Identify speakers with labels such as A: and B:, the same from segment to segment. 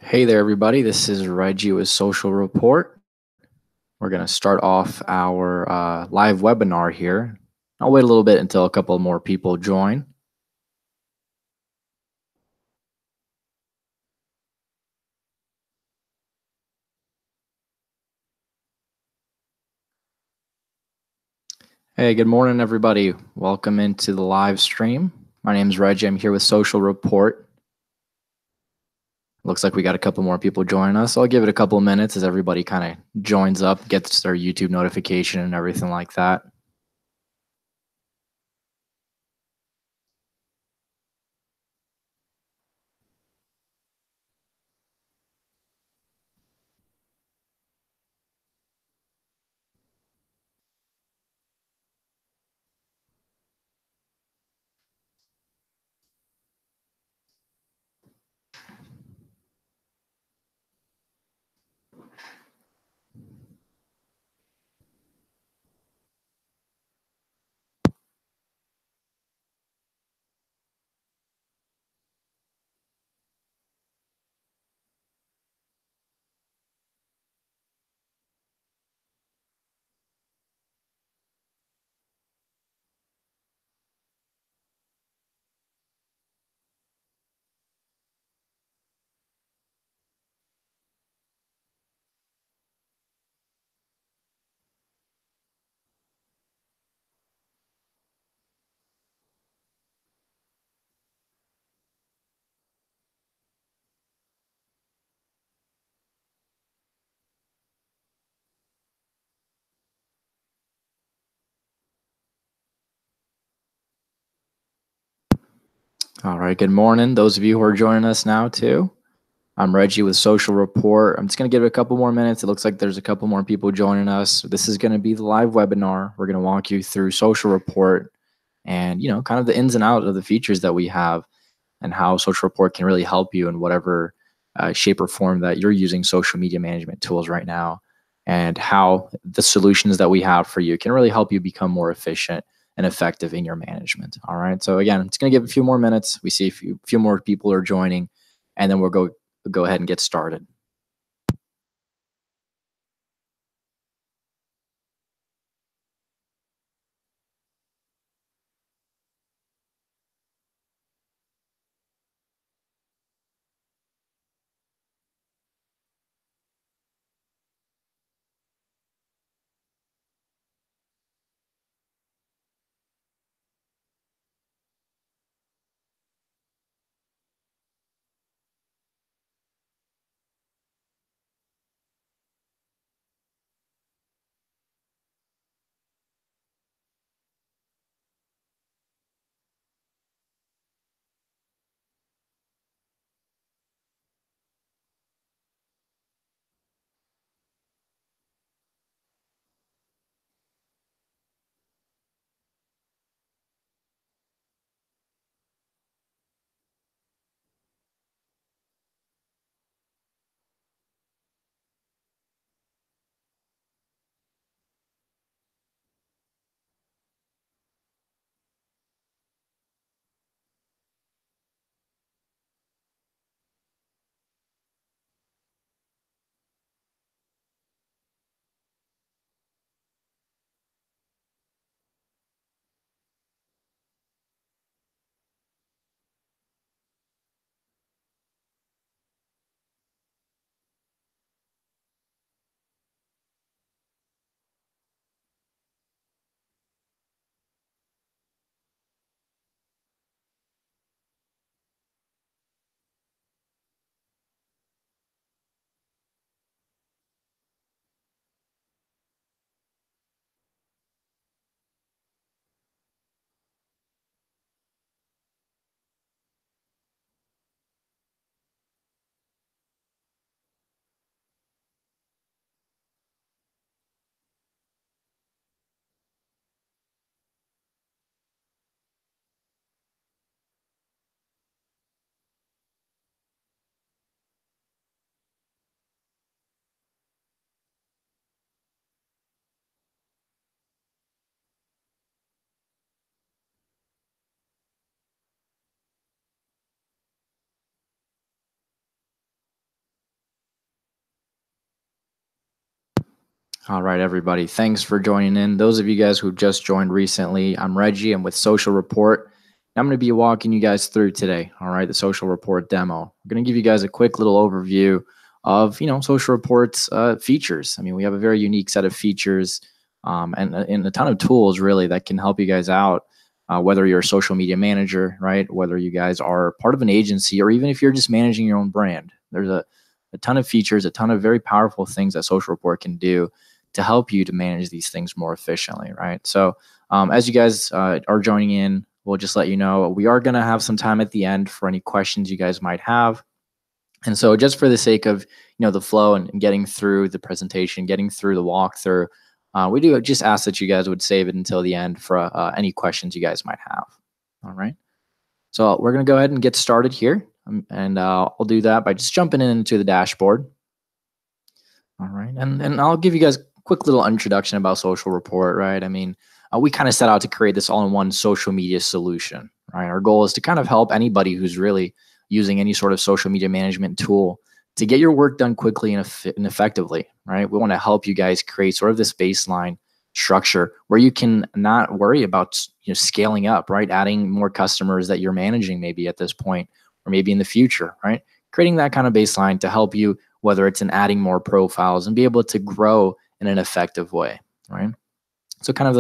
A: Hey there, everybody. This is Reggie with Social Report. We're going to start off our live webinar here. I'll wait a little bit until a couple more people join. Hey, good morning, everybody. Welcome into the live stream. My name is Reggie. I'm here with Social Report. Looks like we got a couple more people joining us. I'll give it a couple of minutes as everybody kind of joins up, gets their YouTube notification and everything like that. All right, good morning. Those of you who are joining us now, too. I'm Reggie with Social Report. I'm just going to give it a couple more minutes. It looks like there's a couple more people joining us. This is going to be the live webinar. We're going to walk you through Social Report and, kind of the ins and outs of the features that we have and how Social Report can really help you in whatever shape or form that you're using social media management tools right now, and how the solutions that we have for you can really help you become more efficient and effective in your management. All right. So again, I'm just going to give a few more minutes. We see a few more people are joining, and then we'll go ahead and get started. All right, everybody. Thanks for joining in. Those of you guys who just joined recently, I'm Reggie. I'm with Social Report. I'm going to be walking you guys through today. All right, the Social Report demo. I'm going to give you guys a quick little overview of Social Report's features. I mean, we have a very unique set of features and a ton of tools really that can help you guys out. Whether you're a social media manager, right? Whether you guys are part of an agency, or even if you're just managing your own brand, there's a ton of features, a ton of very powerful things that Social Report can do to help you to manage these things more efficiently, right? So as you guys are joining in, we'll just let you know we are going to have some time at the end for any questions you guys might have. And so just for the sake of the flow and getting through the presentation, getting through the walkthrough, we do just ask that you guys would save it until the end for any questions you guys might have. All right. So we're going to go ahead and get started here. And I'll do that by just jumping into the dashboard. All right. And I'll give you guys quick little introduction about Social Report, right? I mean, we kind of set out to create this all-in-one social media solution, right? Our goal is to kind of help anybody who's really using any sort of social media management tool to get your work done quickly and effectively, right? We want to help you guys create sort of this baseline structure where you can not worry about scaling up, right? Adding more customers that you're managing maybe at this point or maybe in the future, right? Creating that kind of baseline to help you, whether it's in adding more profiles and be able to grow in an effective way, right? So kind of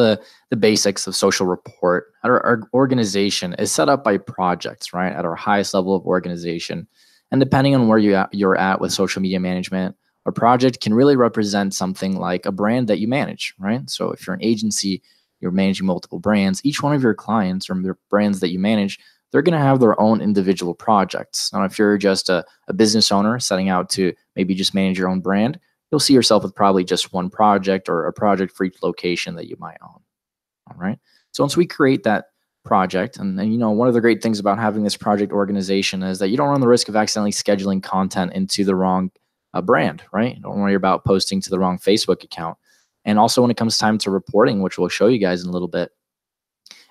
A: the basics of Social Report. Our organization is set up by projects, right? At our highest level of organization. And depending on where you're at with social media management, a project can really represent something like a brand that you manage, right? So if you're an agency, you're managing multiple brands, each one of your clients or the brands that you manage, they're going to have their own individual projects. Now, if you're just a business owner setting out to maybe just manage your own brand, you'll see yourself with probably just one project or a project for each location that you might own. All right. So once we create that project, and one of the great things about having this project organization is that you don't run the risk of accidentally scheduling content into the wrong brand, right? Don't worry about posting to the wrong Facebook account. And also when it comes time to reporting, which we'll show you guys in a little bit,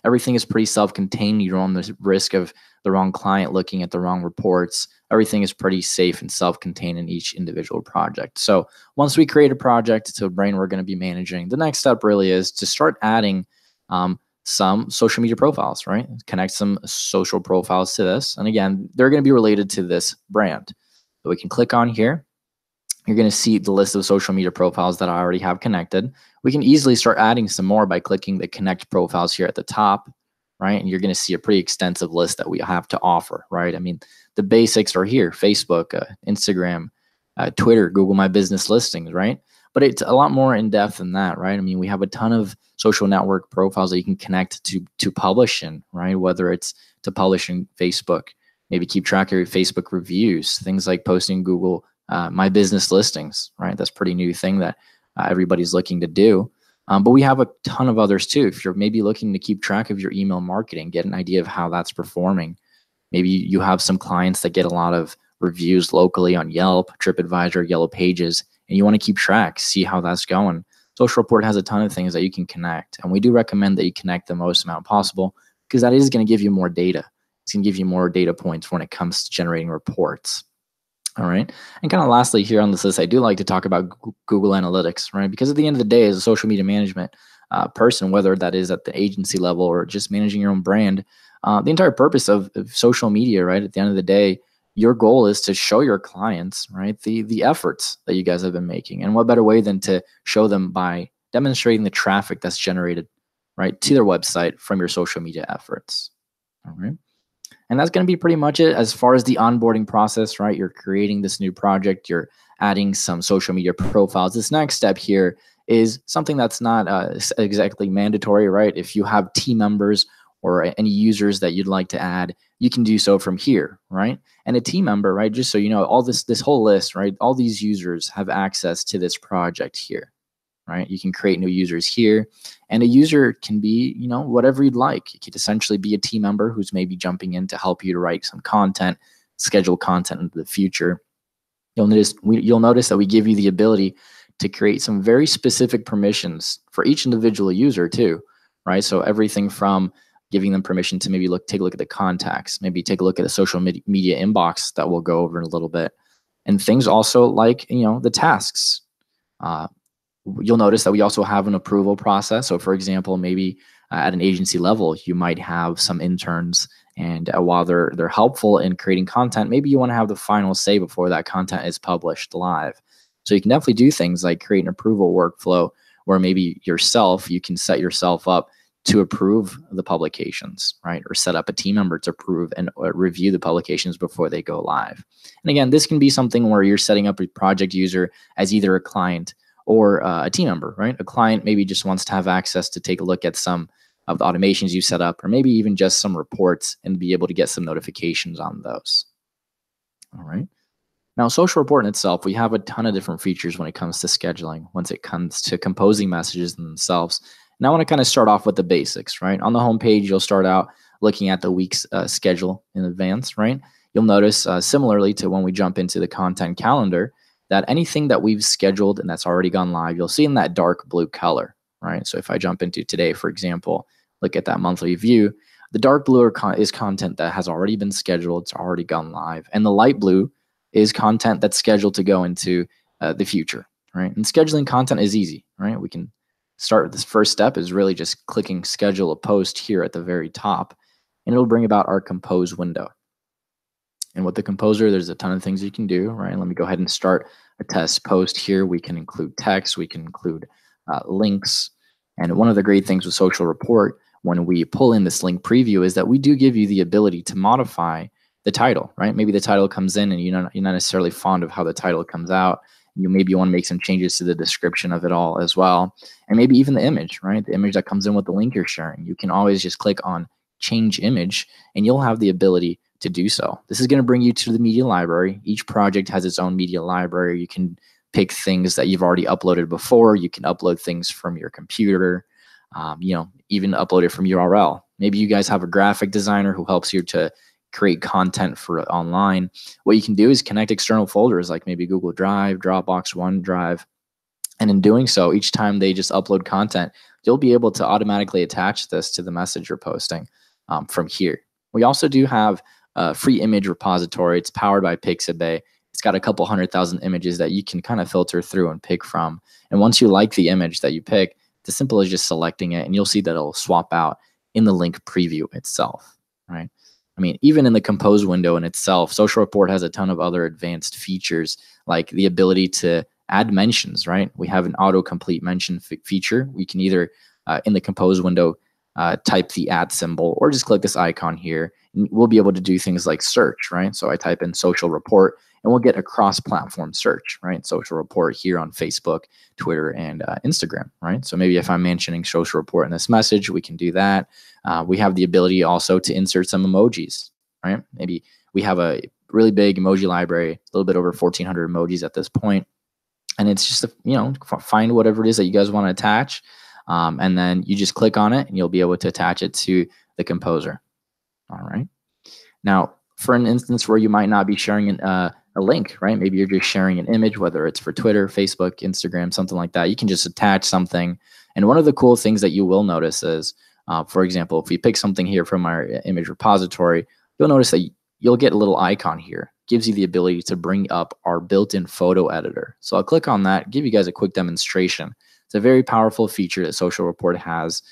A: everything is pretty self-contained. You don't run the risk of the wrong client looking at the wrong reports. Everything is pretty safe and self-contained in each individual project. So once we create a project to a brand we're going to be managing, the next step really is to start adding some social media profiles, right? Connect some social profiles to this. And again, they're going to be related to this brand. So we can click on here. You're going to see the list of social media profiles that I already have connected. We can easily start adding some more by clicking the connect profiles here at the top, right? And you're going to see a pretty extensive list that we have to offer, right? I mean, the basics are here: Facebook, Instagram, Twitter, Google My Business Listings, right? But it's a lot more in depth than that, right? I mean, we have a ton of social network profiles that you can connect to publish in, right? Whether it's to publish in Facebook, maybe keep track of your Facebook reviews, things like posting Google My Business Listings, right? That's a pretty new thing that everybody's looking to do. But we have a ton of others too. If you're maybe looking to keep track of your email marketing, get an idea of how that's performing. Maybe you have some clients that get a lot of reviews locally on Yelp, TripAdvisor, Yellow Pages, and you want to keep track, see how that's going. Social Report has a ton of things that you can connect. And we do recommend that you connect the most amount possible because that is going to give you more data. It's going to give you more data points when it comes to generating reports. All right. And kind of lastly here on this list, I do like to talk about Google Analytics, right? Because at the end of the day, as a social media management person, whether that is at the agency level or just managing your own brand, the entire purpose of social media, right? At the end of the day, your goal is to show your clients, right, the efforts that you guys have been making. And what better way than to show them by demonstrating the traffic that's generated, right, to their website from your social media efforts. All right. And that's going to be pretty much it as far as the onboarding process, right? You're creating this new project, you're adding some social media profiles. This next step here is something that's not exactly mandatory, right? If you have team members or any users that you'd like to add, you can do so from here, right? And a team member, right? Just so you know, all this whole list, right? All these users have access to this project here, right? You can create new users here, and a user can be, whatever you'd like. It could essentially be a team member who's maybe jumping in to help you to write some content, schedule content into the future. You'll notice that we give you the ability to create some very specific permissions for each individual user too, right? So everything from giving them permission to maybe take a look at the contacts, maybe take a look at a social media inbox that we'll go over in a little bit, and things also like the tasks. You'll notice that we also have an approval process. So for example, maybe at an agency level, you might have some interns, and while they're helpful in creating content, maybe you want to have the final say before that content is published live. So you can definitely do things like create an approval workflow where maybe you can set yourself up to approve the publications, right? Or set up a team member to approve and review the publications before they go live. And again, this can be something where you're setting up a project user as either a client or a team member, right? A client maybe just wants to have access to take a look at some of the automations you set up, or maybe even just some reports and be able to get some notifications on those. All right. Now, Social Report in itself, we have a ton of different features when it comes to scheduling, once it comes to composing messages themselves. And I want to kind of start off with the basics, right? On the homepage, you'll start out looking at the week's schedule in advance, right? You'll notice similarly to when we jump into the content calendar, that anything that we've scheduled and that's already gone live, you'll see in that dark blue color, right? So if I jump into today, for example, look at that monthly view, the dark blue is content that has already been scheduled, it's already gone live. And the light blue is content that's scheduled to go into the future, right? And scheduling content is easy, right? We can start, this first step is really just clicking schedule a post here at the very top, and it'll bring about our compose window. And with the composer, there's a ton of things you can do, right? Let me go ahead and start a test post here. We can include text, we can include links. And one of the great things with Social Report, when we pull in this link preview, is that we do give you the ability to modify the title, right? Maybe the title comes in and you're not necessarily fond of how the title comes out. Maybe want to make some changes to the description of it all as well. And maybe even the image, right? The image that comes in with the link you're sharing. You can always just click on change image and you'll have the ability to do so. This is going to bring you to the media library. Each project has its own media library. You can pick things that you've already uploaded before. You can upload things from your computer, even upload it from URL. Maybe you guys have a graphic designer who helps you to create content for online. What you can do is connect external folders like maybe Google Drive, Dropbox, OneDrive. And in doing so, each time they just upload content, you'll be able to automatically attach this to the message you're posting from here. We also do have a free image repository. It's powered by Pixabay. It's got a couple 100,000 images that you can kind of filter through and pick from. And once you like the image that you pick, it's as simple as just selecting it, and you'll see that it'll swap out in the link preview itself, right? I mean, even in the compose window in itself, Social Report has a ton of other advanced features, like the ability to add mentions, right? We have an autocomplete mention feature. We can either, in the compose window, type the @ symbol or just click this icon here. And we'll be able to do things like search, right? So I type in Social Report and we'll get a cross-platform search, right? Social Report here on Facebook, Twitter, and Instagram, right? So maybe if I'm mentioning Social Report in this message, we can do that. We have the ability also to insert some emojis, right? Maybe we have a really big emoji library, a little bit over 1,400 emojis at this point. And it's just, find whatever it is that you guys want to attach. And then you just click on it and you'll be able to attach it to the composer. All right. Now, for an instance where you might not be sharing a link, right? Maybe you're just sharing an image, whether it's for Twitter, Facebook, Instagram, something like that. You can just attach something. And one of the cool things that you will notice is, for example, if we pick something here from our image repository, you'll notice that you'll get a little icon here. It gives you the ability to bring up our built-in photo editor. So I'll click on that, give you guys a quick demonstration. It's a very powerful feature that Social Report has.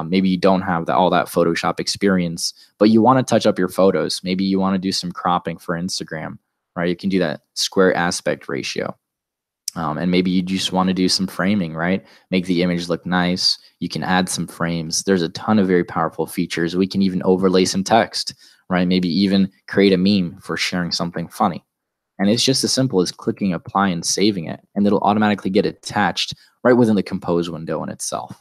A: Maybe you don't have all that Photoshop experience, but you want to touch up your photos. Maybe you want to do some cropping for Instagram, right? You can do that square aspect ratio. And maybe you just want to do some framing, right? Make the image look nice. You can add some frames. There's a ton of very powerful features. We can even overlay some text, right? Maybe even create a meme for sharing something funny. And it's just as simple as clicking apply and saving it, and it'll automatically get attached right within the compose window in itself.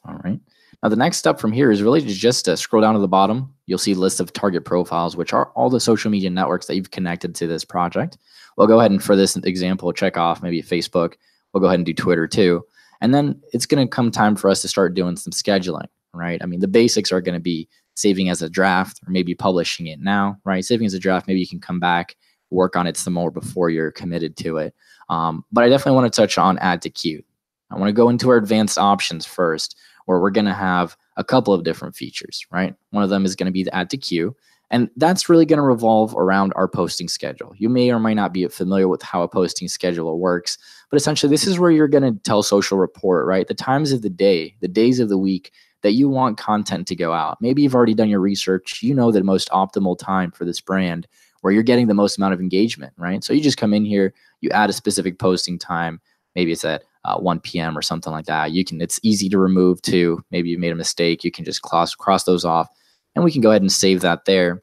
A: All right. Now, the next step from here is really just to scroll down to the bottom. You'll see a list of target profiles, which are all the social media networks that you've connected to this project. We'll go ahead and, for this example, check off maybe Facebook. We'll go ahead and do Twitter too. And then it's going to come time for us to start doing some scheduling, right? I mean, the basics are going to be saving as a draft or maybe publishing it now, right? Saving as a draft, maybe you can come back, work on it some more before you're committed to it. But I definitely want to touch on add to queue. I want to go into our advanced options first, where we're going to have a couple of different features, right? One of them is going to be the add to queue. And that's really going to revolve around our posting schedule. You may or may not be familiar with how a posting schedule works, but essentially this is where you're going to tell Social Report, right? The times of the day, the days of the week that you want content to go out. Maybe you've already done your research. You know the most optimal time for this brand where you're getting the most amount of engagement, right? So you just come in here, you add a specific posting time. Maybe it's at 1 p.m. or something like that. It's easy to remove too. Maybe you made a mistake. You can just cross those off, and we can go ahead and save that there.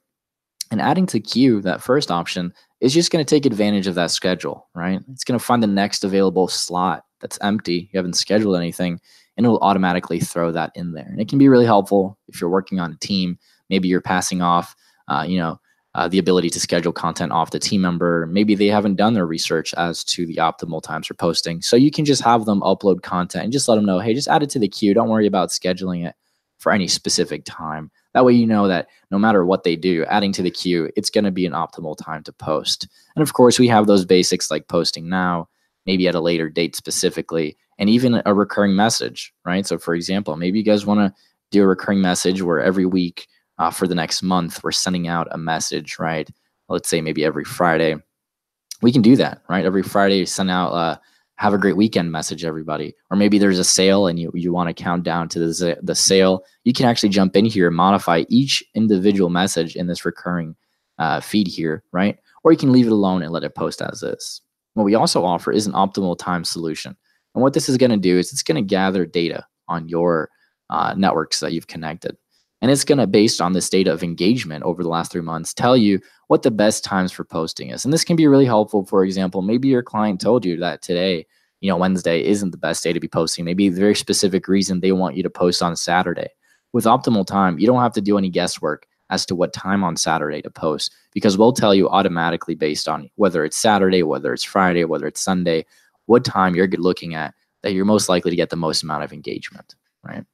A: And adding to queue, that first option, is just going to take advantage of that schedule, right? It's going to find the next available slot that's empty. You haven't scheduled anything, and it'll automatically throw that in there. And it can be really helpful if you're working on a team. Maybe you're passing off, the ability to schedule content off the team member. Maybe they haven't done their research as to the optimal times for posting. So you can just have them upload content and just let them know, hey, just add it to the queue. Don't worry about scheduling it for any specific time. That way you know that no matter what they do, adding to the queue, it's going to be an optimal time to post. And of course, we have those basics like posting now, maybe at a later date specifically, and even a recurring message, right? So for example, maybe you guys want to do a recurring message where every week for the next month, we're sending out a message, right? Let's say maybe every Friday. We can do that, right? Every Friday, send out have a great weekend message, everybody. Or maybe there's a sale and you want to count down to the sale. You can actually jump in here and modify each individual message in this recurring feed here, right? Or you can leave it alone and let it post as is. What we also offer is an optimal time solution. And what this is going to do is it's going to gather data on your networks that you've connected. And it's going to, based on this data of engagement over the last 3 months, tell you what the best times for posting is. And this can be really helpful. For example, maybe your client told you that today, Wednesday isn't the best day to be posting. Maybe the very specific reason they want you to post on Saturday. With optimal time, you don't have to do any guesswork as to what time on Saturday to post, because we'll tell you automatically based on whether it's Saturday, whether it's Friday, whether it's Sunday, what time you're looking at that you're most likely to get the most amount of engagement, right?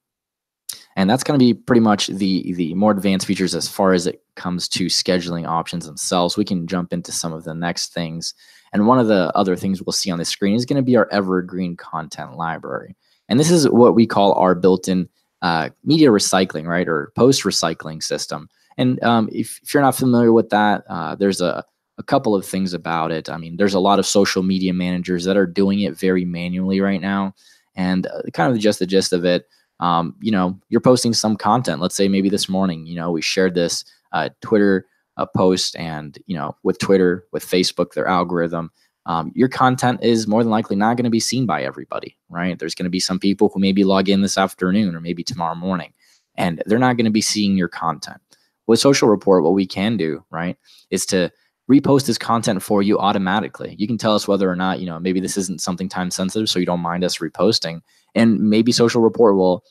A: And that's going to be pretty much the more advanced features as far as it comes to scheduling options themselves. We can jump into some of the next things. And one of the other things we'll see on the screen is going to be our evergreen content library. And this is what we call our built-in media recycling, right, or post-recycling system. And if you're not familiar with that, there's a couple of things about it. I mean, there's a lot of social media managers that are doing it very manually right now. And kind of just the gist of it, you're posting some content. Let's say maybe this morning, we shared this Twitter post, and, with Twitter, with Facebook, their algorithm, your content is more than likely not going to be seen by everybody, right? There's going to be some people who maybe log in this afternoon or maybe tomorrow morning, and they're not going to be seeing your content. With Social Report, what we can do, right, is to repost this content for you automatically. You can tell us whether or not, maybe this isn't something time sensitive, so you don't mind us reposting. And maybe Social Report will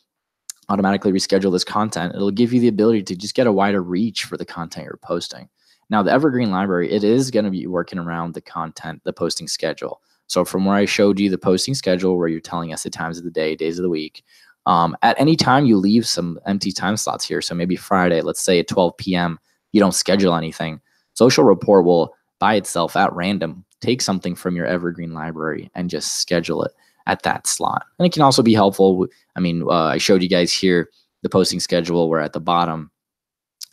A: automatically reschedule this content. It'll give you the ability to just get a wider reach for the content you're posting. Now, the Evergreen library, it is going to be working around the content, the posting schedule. So from where I showed you the posting schedule, where you're telling us the times of the day, days of the week, at any time you leave some empty time slots here. So maybe Friday, let's say at 12 p.m., you don't schedule anything. Social Report will, by itself, at random, take something from your Evergreen library and just schedule it at that slot. And it can also be helpful. I mean, I showed you guys here the posting schedule, where at the bottom,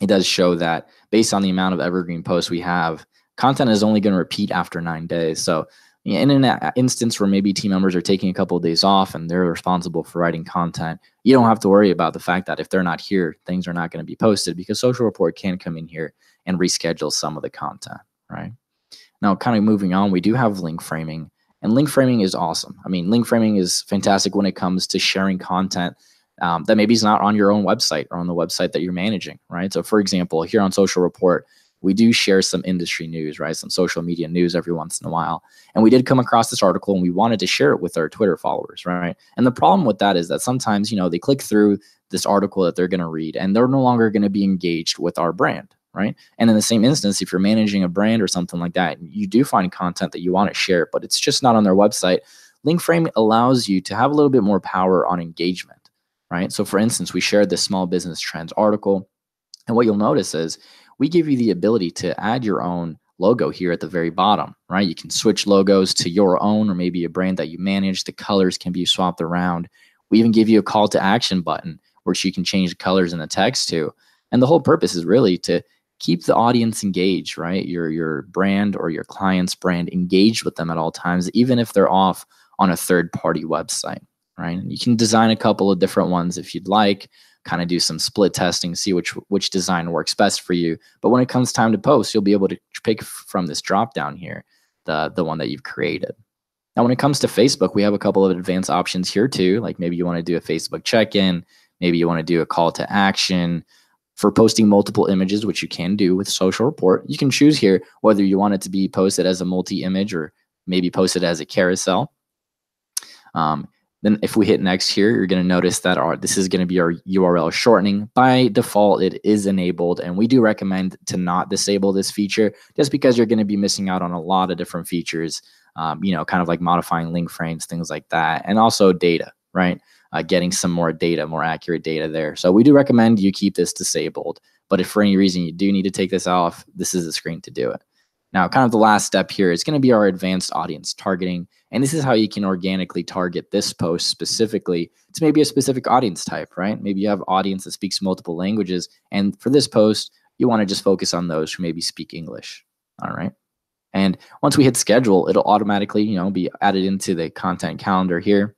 A: it does show that based on the amount of Evergreen posts we have, content is only going to repeat after 9 days. So in an instance where maybe team members are taking a couple of days off and they're responsible for writing content, you don't have to worry about the fact that if they're not here, things are not going to be posted, because Social Report can come in here and reschedule some of the content, right? Now, kind of moving on, we do have link framing. And link framing is awesome. I mean, link framing is fantastic when it comes to sharing content that maybe is not on your own website or on the website that you're managing, right? So for example, here on Social Report, we do share some industry news, right? Some social media news every once in a while. And we did come across this article and we wanted to share it with our Twitter followers, right? And the problem with that is that sometimes, they click through this article that they're going to read and they're no longer going to be engaged with our brand, right? And in the same instance, if you're managing a brand or something like that, you do find content that you want to share, but it's just not on their website, link framing allows you to have a little bit more power on engagement, right? So for instance, we shared this small business trends article, and what you'll notice is we give you the ability to add your own logo here at the very bottom, right? You can switch logos to your own or maybe a brand that you manage. The colors can be swapped around. We even give you a call to action button, which you can change the colors in the text to. And the whole purpose is really to keep the audience engaged, right? Your brand or your client's brand engaged with them at all times, even if they're off on a third-party website, right? And you can design a couple of different ones if you'd like, kind of do some split testing, see which design works best for you. But when it comes time to post, you'll be able to pick from this drop down here, the one that you've created. Now, when it comes to Facebook, we have a couple of advanced options here too. Like maybe you want to do a Facebook check-in, maybe you want to do a call to action for posting multiple images, which you can do with Social Report. You can choose here whether you want it to be posted as a multi-image or maybe posted as a carousel. Then if we hit next here, you're going to notice that this is going to be our URL shortening. By default, it is enabled, and we do recommend to not disable this feature just because you're going to be missing out on a lot of different features, kind of like modifying link frames, things like that, and also data, right? Getting some more data, more accurate data there. So we do recommend you keep this disabled, but if for any reason you do need to take this off, this is the screen to do it. Now, kind of the last step here is going to be our advanced audience targeting. And this is how you can organically target this post specifically to maybe a specific audience type, right? Maybe you have audience that speaks multiple languages. And for this post, you want to just focus on those who maybe speak English. All right. And once we hit schedule, it'll automatically, be added into the content calendar here.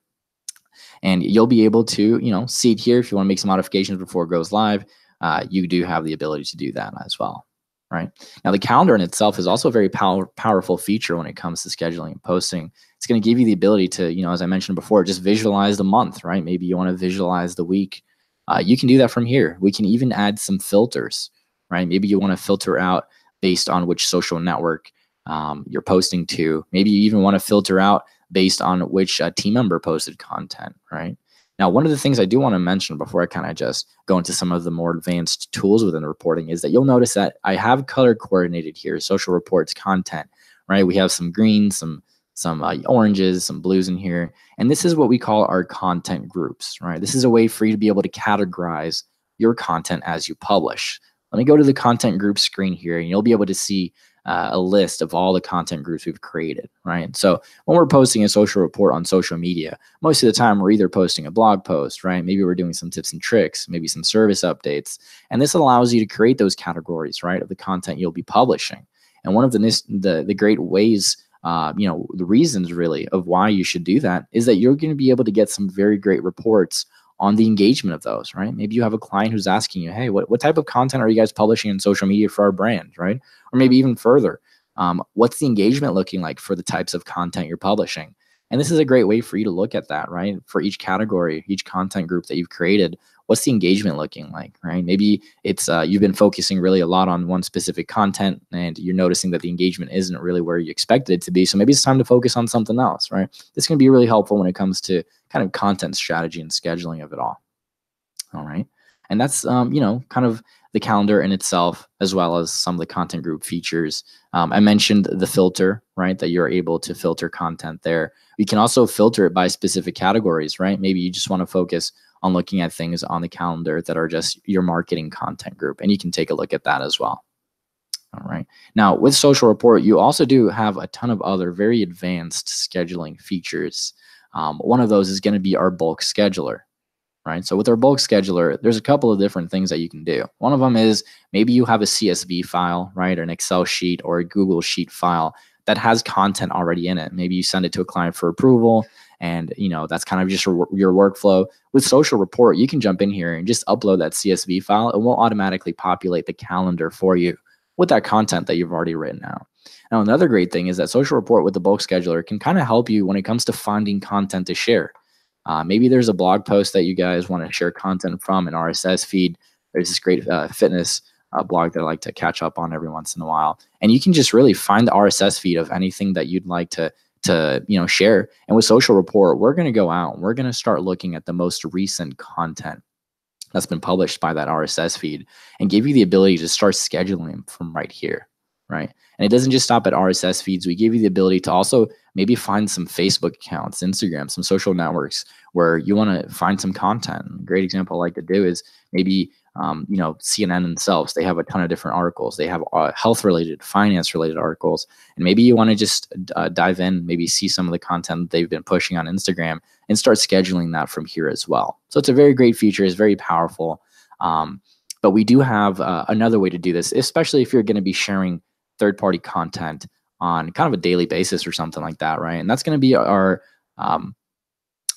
A: And you'll be able to, see it here. If you want to make some modifications before it goes live, you do have the ability to do that as well. Right. Now, the calendar in itself is also a very powerful feature when it comes to scheduling and posting. It's going to give you the ability to, as I mentioned before, just visualize the month, right? Maybe you want to visualize the week. You can do that from here. We can even add some filters, right? Maybe you want to filter out based on which social network you're posting to. Maybe you even want to filter out based on which team member posted content, right? Now, one of the things I do want to mention before I kind of just go into some of the more advanced tools within reporting is that you'll notice that I have color coordinated here, Social Reports content, right? We have some greens, some oranges, some blues in here. And this is what we call our content groups, right? This is a way for you to be able to categorize your content as you publish. Let me go to the content group screen here, and you'll be able to see a list of all the content groups we've created, right? So when we're posting a social report on social media, most of the time we're either posting a blog post, right? Maybe we're doing some tips and tricks, maybe some service updates. And this allows you to create those categories, right, of the content you'll be publishing. And one of the great ways, the reasons really of why you should do that is that you're going to be able to get some very great reports on the engagement of those, right? Maybe you have a client who's asking you, hey, what type of content are you guys publishing in social media for our brand, right? Or maybe even further, what's the engagement looking like for the types of content you're publishing? And this is a great way for you to look at that, right? For each category, each content group that you've created, what's the engagement looking like, right? Maybe it's you've been focusing really a lot on one specific content and you're noticing that the engagement isn't really where you expected it to be. So maybe it's time to focus on something else, right? This can be really helpful when it comes to kind of content strategy and scheduling of it all. All right. And that's, kind of the calendar in itself, as well as some of the content group features. I mentioned the filter, right, that you're able to filter content there. You can also filter it by specific categories, right? Maybe you just want to focus on looking at things on the calendar that are just your marketing content group, and you can take a look at that as well. All right. Now, with Social Report, you also do have a ton of other very advanced scheduling features. One of those is going to be our bulk scheduler. Right. So with our bulk scheduler, there's a couple of different things that you can do. One of them is maybe you have a CSV file, right, or an Excel sheet or a Google Sheet file that has content already in it. Maybe you send it to a client for approval, and that's kind of just your workflow. With Social Report, you can jump in here and just upload that CSV file. It will automatically populate the calendar for you with that content that you've already written out. Now, another great thing is that Social Report with the bulk scheduler can kind of help you when it comes to finding content to share. Maybe there's a blog post that you guys want to share content from, an RSS feed. There's this great fitness blog that I like to catch up on every once in a while. And you can just really find the RSS feed of anything that you'd like to share. And with Social Report, we're going to go out and we're going to start looking at the most recent content that's been published by that RSS feed and give you the ability to start scheduling them from right here. Right. And it doesn't just stop at RSS feeds. We give you the ability to also maybe find some Facebook accounts, Instagram, some social networks where you want to find some content. A great example I like to do is maybe, CNN themselves. They have a ton of different articles. They have health-related, finance-related articles. And maybe you want to just dive in, maybe see some of the content they've been pushing on Instagram and start scheduling that from here as well. So it's a very great feature. It's very powerful. But we do have another way to do this, especially if you're going to be sharing third-party content on kind of a daily basis or something like that, right? And that's going to be our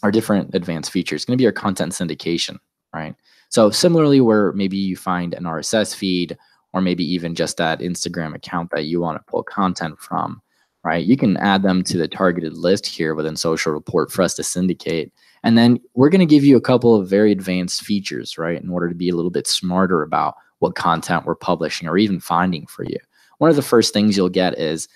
A: different advanced features. It's going to be our content syndication, right? So similarly, where maybe you find an RSS feed or maybe even just that Instagram account that you want to pull content from, right? You can add them to the targeted list here within Social Report for us to syndicate. And then we're going to give you a couple of very advanced features, right, in order to be a little bit smarter about what content we're publishing or even finding for you. One of the first things you'll get is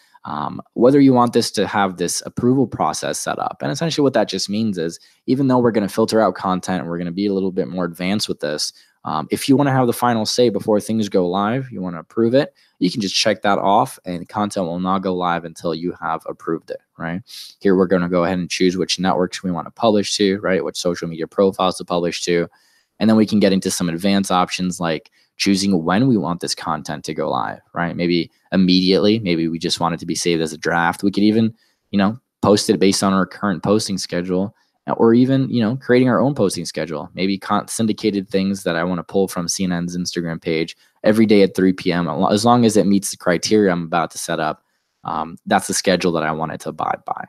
A: whether you want this to have this approval process set up. And essentially what that just means is, even though we're going to filter out content and we're going to be a little bit more advanced with this, if you want to have the final say before things go live, you want to approve it, you can just check that off and content will not go live until you have approved it, right? Here, we're going to go ahead and choose which networks we want to publish to, right? Which social media profiles to publish to. And then we can get into some advanced options like choosing when we want this content to go live, right? Maybe immediately, maybe we just want it to be saved as a draft. We could even, post it based on our current posting schedule, or even, creating our own posting schedule, maybe syndicated things that I want to pull from CNN's Instagram page every day at 3 p.m. As long as it meets the criteria I'm about to set up, that's the schedule that I want it to abide by,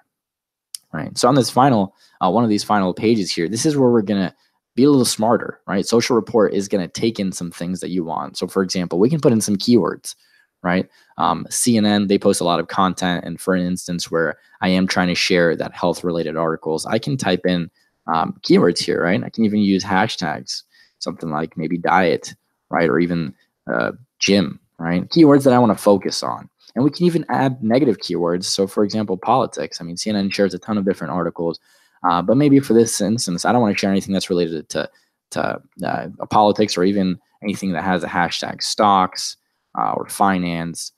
A: right? So on this final, one of these final pages here, this is where we're going to be a little smarter, right? Social Report is going to take in some things that you want. So for example, we can put in some keywords, right? CNN, they post a lot of content. And for an instance where I am trying to share that health related articles, I can type in keywords here, right? I can even use hashtags, something like maybe diet, right? Or even gym, right? Keywords that I want to focus on. And we can even add negative keywords. So for example, politics. I mean, CNN shares a ton of different articles. But maybe for this instance, I don't want to share anything that's related to politics or even anything that has a hashtag stocks or finance.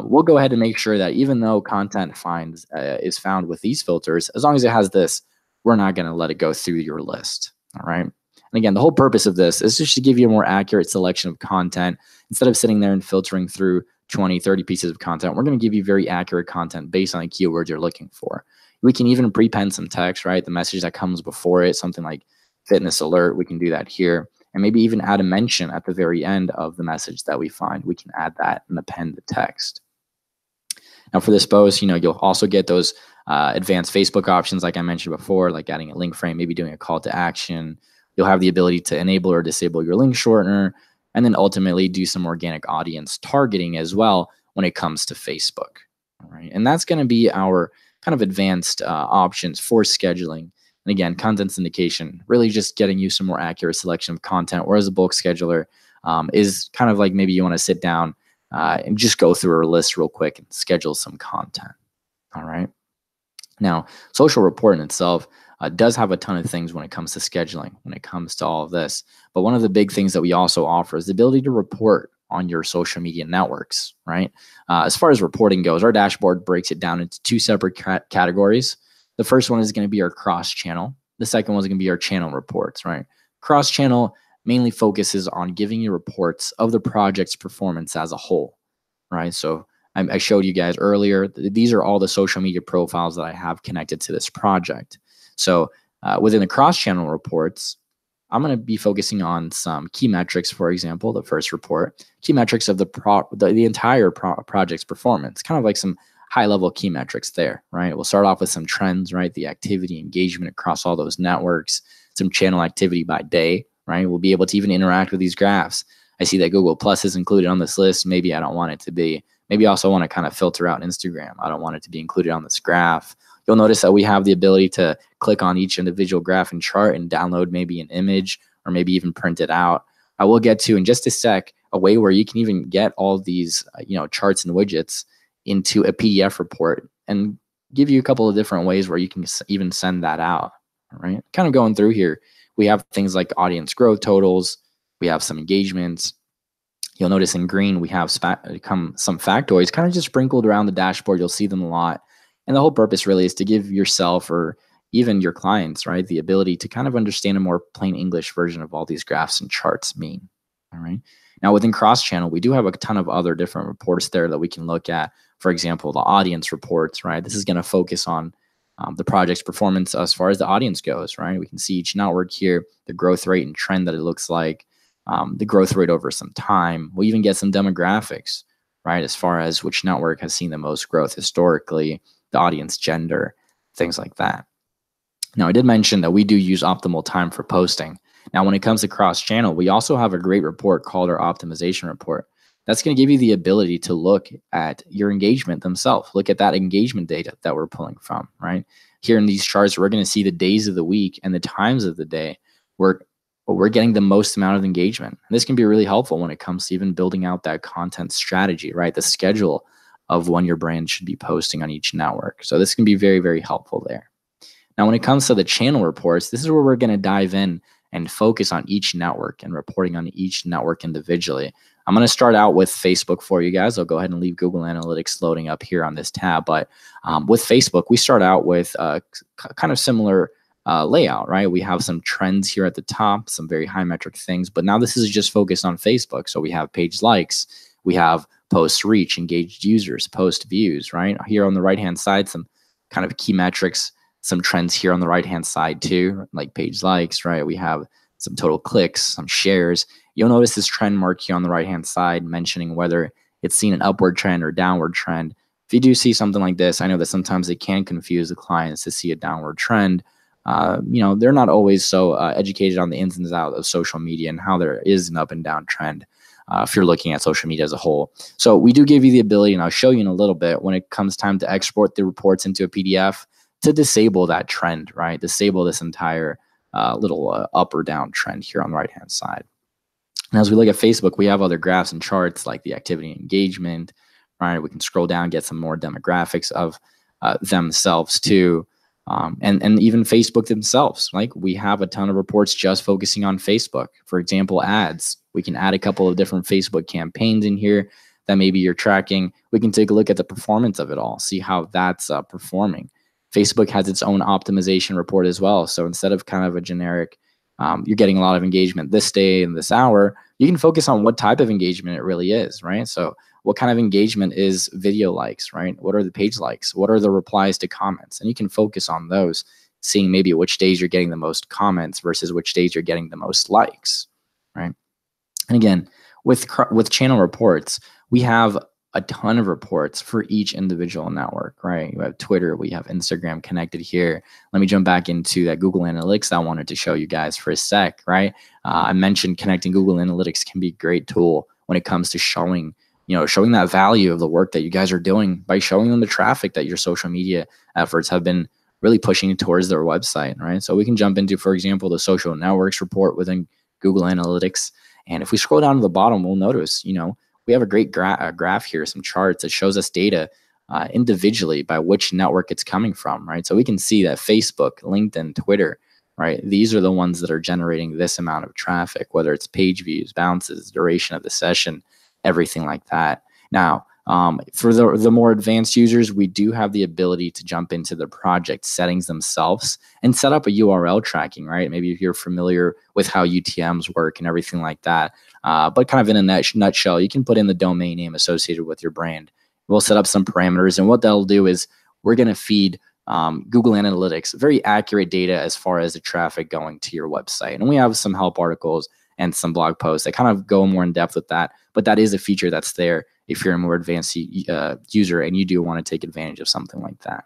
A: We'll go ahead and make sure that even though content is found with these filters, as long as it has this, we're not going to let it go through your list. All right. And again, the whole purpose of this is just to give you a more accurate selection of content. Instead of sitting there and filtering through 20, 30 pieces of content, we're going to give you very accurate content based on the keywords you're looking for. We can even pre-pen some text, right? The message that comes before it, something like fitness alert, we can do that here. And maybe even add a mention at the very end of the message that we find. We can add that and append the text. Now for this post, you'll also get those advanced Facebook options like I mentioned before, like adding a link frame, maybe doing a call to action. You'll have the ability to enable or disable your link shortener, and then ultimately do some organic audience targeting as well when it comes to Facebook. All right. And that's going to be our kind of advanced options for scheduling. And again, content syndication, really just getting you some more accurate selection of content, whereas a bulk scheduler is kind of like maybe you want to sit down and just go through our list real quick and schedule some content. All right. Now, Social Report in itself does have a ton of things when it comes to scheduling, when it comes to all of this. But one of the big things that we also offer is the ability to report on your social media networks, right? As far as reporting goes, our dashboard breaks it down into two separate categories. The first one is going to be our cross-channel. The second one is going to be our channel reports, right? Cross-channel mainly focuses on giving you reports of the project's performance as a whole, right? So I showed you guys earlier, these are all the social media profiles that I have connected to this project. So within the cross-channel reports, I'm going to be focusing on some key metrics. For example, the first report, key metrics of the entire project's performance, kind of like some high-level key metrics there, right? We'll start off with some trends, right? The activity, engagement across all those networks, some channel activity by day, right? We'll be able to even interact with these graphs. I see that Google Plus is included on this list. Maybe I don't want it to be. Maybe I also want to kind of filter out Instagram. I don't want it to be included on this graph. You'll notice that we have the ability to click on each individual graph and chart and download maybe an image or maybe even print it out. I will get to in just a sec a way where you can even get all of these charts and widgets into a PDF report and give you a couple of different ways where you can even send that out. All right, kind of going through here, we have things like audience growth totals. We have some engagements. You'll notice in green we have some factoids kind of just sprinkled around the dashboard. You'll see them a lot. And the whole purpose really is to give yourself or even your clients, right, the ability to kind of understand a more plain English version of all these graphs and charts mean. All right. Now within cross-channel, we do have a ton of other different reports there that we can look at. For example, the audience reports, right? This is going to focus on the project's performance as far as the audience goes, right? We can see each network here, the growth rate and trend that it looks like. the growth rate over some time. We'll even get some demographics, right? As far as which network has seen the most growth historically, the audience gender, things like that. Now, I did mention that we do use optimal time for posting. Now, when it comes to cross-channel, we also have a great report called our optimization report. That's going to give you the ability to look at your engagement themselves. Look at that engagement data that we're pulling from, right? Here in these charts, we're going to see the days of the week and the times of the day where we're getting the most amount of engagement. And this can be really helpful when it comes to even building out that content strategy, right? The schedule of when your brand should be posting on each network. So this can be very, very helpful there. Now, when it comes to the channel reports, this is where we're going to dive in and focus on each network and reporting on each network individually. I'm going to start out with Facebook for you guys. I'll go ahead and leave Google Analytics loading up here on this tab. But with Facebook, we start out with kind of similar layout, right? We have some trends here at the top, some very high metric things. But now this is just focused on Facebook. So we have page likes, we have post reach, engaged users, post views, right? Here on the right-hand side, some kind of key metrics, some trends here on the right-hand side too, like page likes, right? We have some total clicks, some shares. You'll notice this trend mark here on the right-hand side mentioning whether it's seen an upward trend or downward trend. If you do see something like this, I know that sometimes it can confuse the clients to see a downward trend. They're not always so educated on the ins and outs of social media and how there is an up and down trend if you're looking at social media as a whole. So we do give you the ability, and I'll show you in a little bit when it comes time to export the reports into a PDF, to disable that trend, right? Disable this entire little up or down trend here on the right-hand side. And as we look at Facebook, we have other graphs and charts like the activity and engagement, right? We can scroll down, get some more demographics of themselves too. And even Facebook themselves, like we have a ton of reports just focusing on Facebook. For example, ads. We can add a couple of different Facebook campaigns in here that maybe you're tracking. We can take a look at the performance of it all, see how that's performing. Facebook has its own optimization report as well. So instead of kind of a generic, you're getting a lot of engagement this day and this hour, you can focus on what type of engagement it really is, right? So what kind of engagement is video likes, right? What are the page likes? What are the replies to comments? And you can focus on those, seeing maybe which days you're getting the most comments versus which days you're getting the most likes, right? And again, with channel reports, we have a ton of reports for each individual network, right? We have Twitter, we have Instagram connected here. Let me jump back into that Google Analytics that I wanted to show you guys for a sec, right? I mentioned connecting Google Analytics can be a great tool when it comes to showing that value of the work that you guys are doing by showing them the traffic that your social media efforts have been really pushing towards their website, right? So we can jump into, for example, the social networks report within Google Analytics. And if we scroll down to the bottom, we'll notice, we have a great graph here, some charts that shows us data individually by which network it's coming from, right? So we can see that Facebook, LinkedIn, Twitter, right? These are the ones that are generating this amount of traffic, whether it's page views, bounces, duration of the session, everything like that. Now, for the more advanced users, we do have the ability to jump into the project settings themselves and set up a URL tracking, right? Maybe if you're familiar with how UTMs work and everything like that. But kind of in a nutshell, you can put in the domain name associated with your brand. We'll set up some parameters, and what that'll do is we're going to feed Google Analytics very accurate data as far as the traffic going to your website. And we have some help articles and some blog posts that kind of go more in depth with that. But that is a feature that's there if you're a more advanced user and you do want to take advantage of something like that.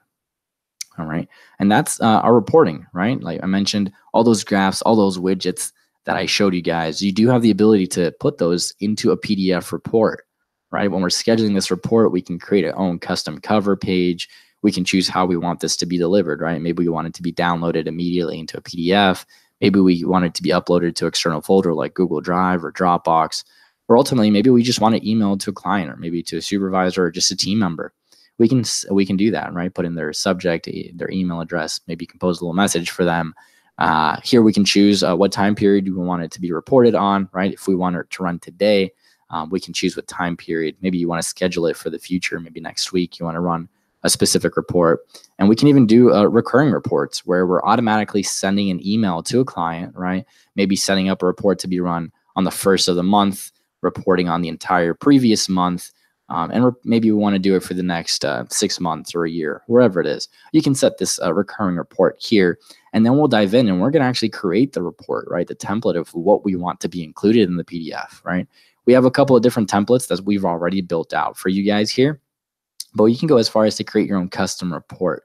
A: All right. And that's our reporting, right? Like I mentioned, all those graphs, all those widgets that I showed you guys, you do have the ability to put those into a PDF report, right? When we're scheduling this report, we can create our own custom cover page. We can choose how we want this to be delivered, right? Maybe we want it to be downloaded immediately into a PDF. Maybe we want it to be uploaded to external folder like Google Drive or Dropbox. Or ultimately, maybe we just want to email to a client or maybe to a supervisor or just a team member. We can do that, right? Put in their subject, their email address, maybe compose a little message for them. Here we can choose what time period we want it to be reported on, right? If we want it to run today, we can choose what time period. Maybe you want to schedule it for the future. Maybe next week you want to run a specific report. And we can even do recurring reports where we're automatically sending an email to a client, right? Maybe setting up a report to be run on the first of the month, reporting on the entire previous month, and maybe we want to do it for the next 6 months or a year, wherever it is. You can set this recurring report here, and then we'll dive in and we're going to actually create the report, right? The template of what we want to be included in the PDF, right? We have a couple of different templates that we've already built out for you guys here, but you can go as far as to create your own custom report.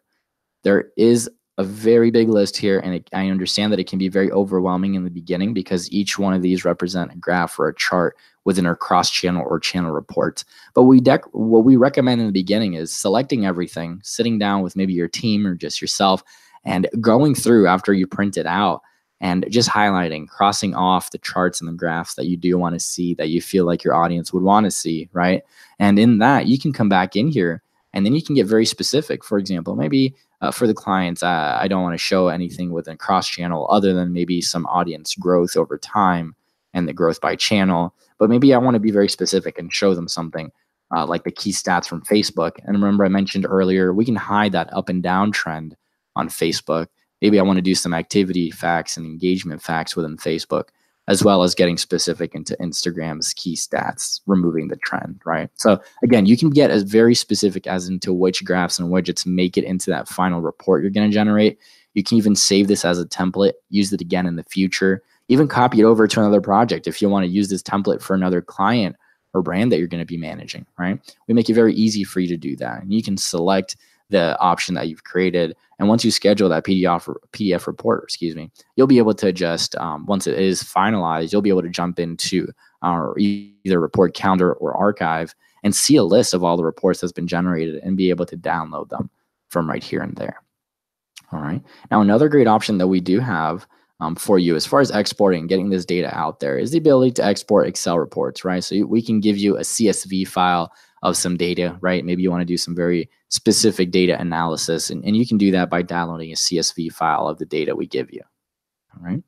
A: There is a very big list here, and I understand that it can be very overwhelming in the beginning because each one of these represent a graph or a chart within our cross-channel or channel reports. But what we recommend in the beginning is selecting everything, sitting down with maybe your team or just yourself, and going through after you print it out and just highlighting, crossing off the charts and the graphs that you do want to see, that you feel like your audience would want to see, right? And in that, you can come back in here and then you can get very specific. For example, maybe for the clients, I don't want to show anything within cross-channel other than maybe some audience growth over time and the growth by channel. But maybe I want to be very specific and show them something like the key stats from Facebook. And remember, I mentioned earlier, we can hide that up and down trend on Facebook. Maybe I want to do some activity facts and engagement facts within Facebook, as well as getting specific into Instagram's key stats, removing the trend, right? So again, you can get as very specific as into which graphs and widgets make it into that final report you're going to generate. You can even save this as a template, use it again in the future, even copy it over to another project if you want to use this template for another client or brand that you're going to be managing, right? We make it very easy for you to do that. And you can select the option that you've created. And once you schedule that PDF report, you'll be able to just, once it is finalized, you'll be able to jump into our either report calendar or archive and see a list of all the reports that's been generated and be able to download them from right here and there. All right. Now, another great option that we do have for you as far as exporting, getting this data out there, is the ability to export Excel reports, right? So we can give you a CSV file of some data, right? Maybe you want to do some very specific data analysis, and you can do that by downloading a CSV file of the data we give you. All right.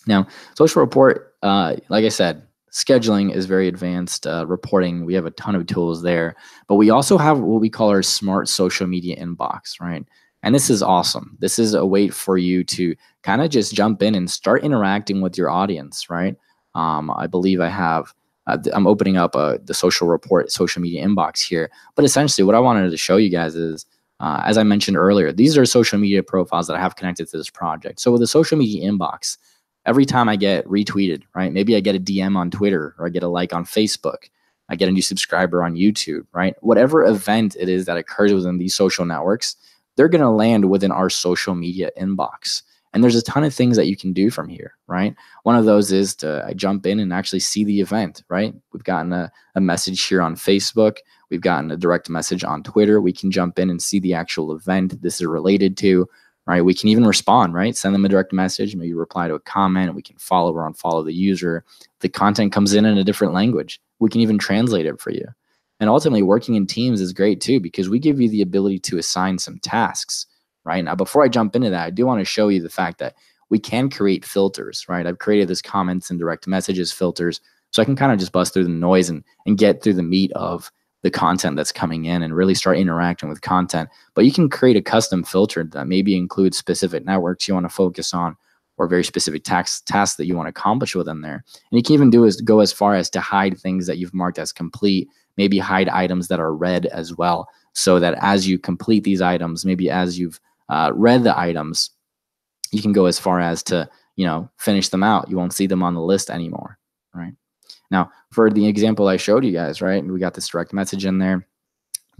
A: Now, social report, like I said, scheduling is very advanced. Reporting, we have a ton of tools there, but we also have what we call our smart social media inbox, right? And this is awesome. This is a way for you to kind of just jump in and start interacting with your audience, right? I believe I have I'm opening up the social report, social media inbox here. But essentially what I wanted to show you guys is, as I mentioned earlier, these are social media profiles that I have connected to this project. So with the social media inbox, every time I get retweeted, right? Maybe I get a DM on Twitter or I get a like on Facebook. I get a new subscriber on YouTube, right? Whatever event it is that occurs within these social networks, they're going to land within our social media inbox. And there's a ton of things that you can do from here, right? One of those is I jump in and actually see the event, right? We've gotten a message here on Facebook. We've gotten a direct message on Twitter. We can jump in and see the actual event this is related to, right? We can even respond, right? Send them a direct message, maybe reply to a comment. We can follow or unfollow the user. The content comes in a different language. We can even translate it for you. And ultimately, working in teams is great too, because we give you the ability to assign some tasks. Right now, before I jump into that, I do want to show you the fact that we can create filters, right? I've created this comments and direct messages filters, so I can kind of just bust through the noise and get through the meat of the content that's coming in and really start interacting with content. But you can create a custom filter that maybe includes specific networks you want to focus on or very specific tasks that you want to accomplish within there. And you can even go as far as to hide things that you've marked as complete, maybe hide items that are red as well, so that as you complete these items, maybe as you've read the items, you can go as far as to, finish them out. You won't see them on the list anymore, right? Now, for the example I showed you guys, right, we got this direct message in there.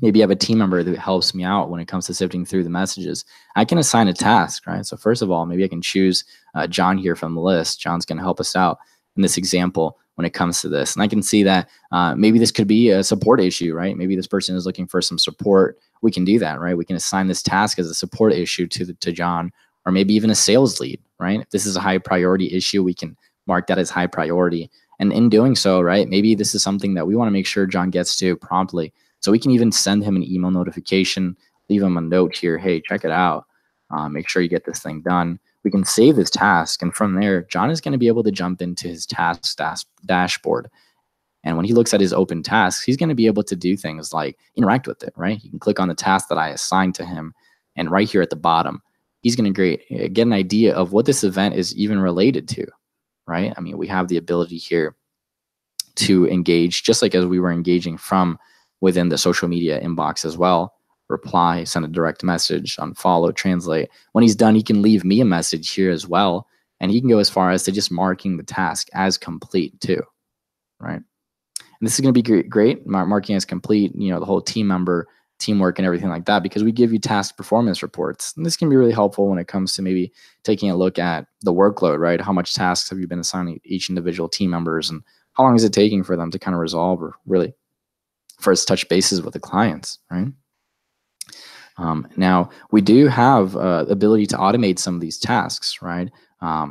A: Maybe you have a team member that helps me out when it comes to sifting through the messages. I can assign a task, right? So first of all, maybe I can choose John here from the list. John's going to help us out in this example when it comes to this. And I can see that maybe this could be a support issue, right? Maybe this person is looking for some support. We can do that, right? We can assign this task as a support issue to John, or maybe even a sales lead, right? If this is a high priority issue, we can mark that as high priority. And in doing so, right, maybe this is something that we want to make sure John gets to promptly. So we can even send him an email notification, leave him a note here, hey, check it out. Make sure you get this thing done. We can save this task. And from there, John is going to be able to jump into his task dashboard. And when he looks at his open tasks, he's going to be able to do things like interact with it, right? He can click on the task that I assigned to him. And right here at the bottom, he's going to get an idea of what this event is even related to, right? I mean, we have the ability here to engage, just like as we were engaging from within the social media inbox as well. Reply, send a direct message, unfollow, translate. When he's done, he can leave me a message here as well. And he can go as far as to just marking the task as complete too, right? And this is going to be great, marking as complete, the whole team member, teamwork and everything like that, because we give you task performance reports. And this can be really helpful when it comes to maybe taking a look at the workload, right? How much tasks have you been assigning each individual team members, and how long is it taking for them to kind of resolve, or really first touch bases with the clients, right? Now, we do have the ability to automate some of these tasks, right?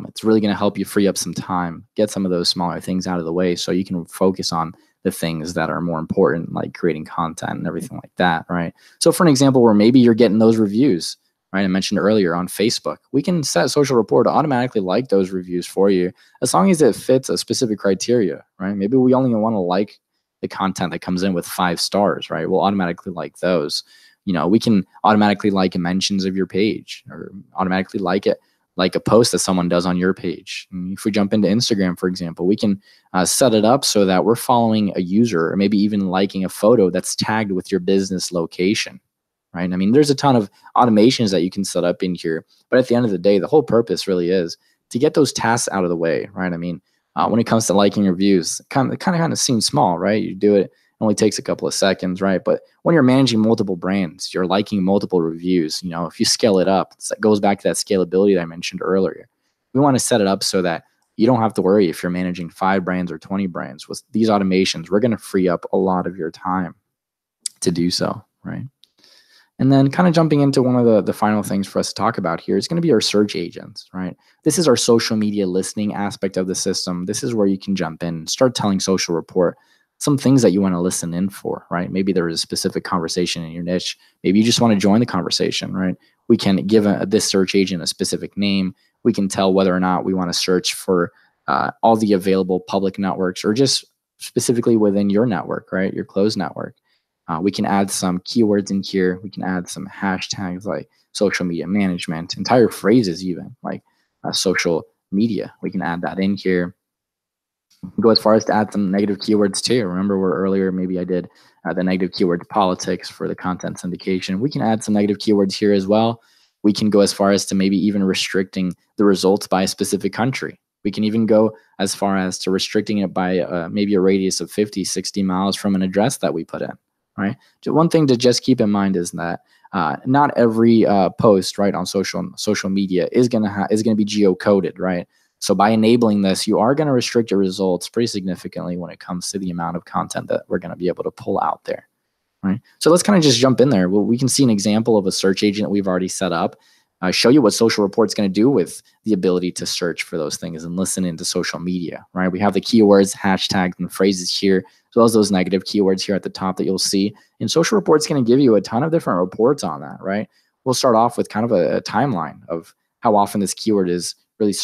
A: It's really going to help you free up some time, get some of those smaller things out of the way so you can focus on the things that are more important, like creating content and everything like that, right? So for an example where maybe you're getting those reviews, right? I mentioned earlier on Facebook, we can set Social Rapport to automatically like those reviews for you as long as it fits a specific criteria, right? Maybe we only want to like the content that comes in with 5 stars, right? We'll automatically like those. We can automatically like mentions of your page, or automatically like a post that someone does on your page. And if we jump into Instagram, for example, we can set it up so that we're following a user, or maybe even liking a photo that's tagged with your business location, right? I mean, there's a ton of automations that you can set up in here, but at the end of the day, the whole purpose really is to get those tasks out of the way, right? I mean, when it comes to liking reviews, kind of seems small, right? You do it only takes a couple of seconds, right? But when you're managing multiple brands, you're liking multiple reviews, if you scale it up, it goes back to that scalability that I mentioned earlier. We want to set it up so that you don't have to worry if you're managing 5 brands or 20 brands. With these automations, we're going to free up a lot of your time to do so, right? And then kind of jumping into one of the final things for us to talk about here is going to be our search agents, right? This is our social media listening aspect of the system. This is where you can jump in and start telling Social Rapport some things that you want to listen in for, right? Maybe there is a specific conversation in your niche. Maybe you just want to join the conversation, right? We can give this search agent a specific name. We can tell whether or not we want to search for all the available public networks, or just specifically within your network, right? Your closed network. We can add some keywords in here. We can add some hashtags like social media management, entire phrases even, like social media. We can add that in here. Go as far as to add some negative keywords too. Remember where earlier maybe I did the negative keyword politics for the content syndication. We can add some negative keywords here as well. We can go as far as to maybe even restricting the results by a specific country. We can even go as far as to restricting it by maybe a radius of 50, 60 miles from an address that we put in, right? So one thing to just keep in mind is that not every post, right, on social media is going to be geocoded, right? So by enabling this, you are going to restrict your results pretty significantly when it comes to the amount of content that we're going to be able to pull out there, right? So let's kind of just jump in there. Well, we can see an example of a search agent that we've already set up. Show you what Social Rapport's going to do with the ability to search for those things and listen into social media, right? We have the keywords, hashtags, and phrases here, as well as those negative keywords here at the top that you'll see. And Social Rapport's going to give you a ton of different reports on that, right? We'll start off with kind of a timeline of how often this keyword is really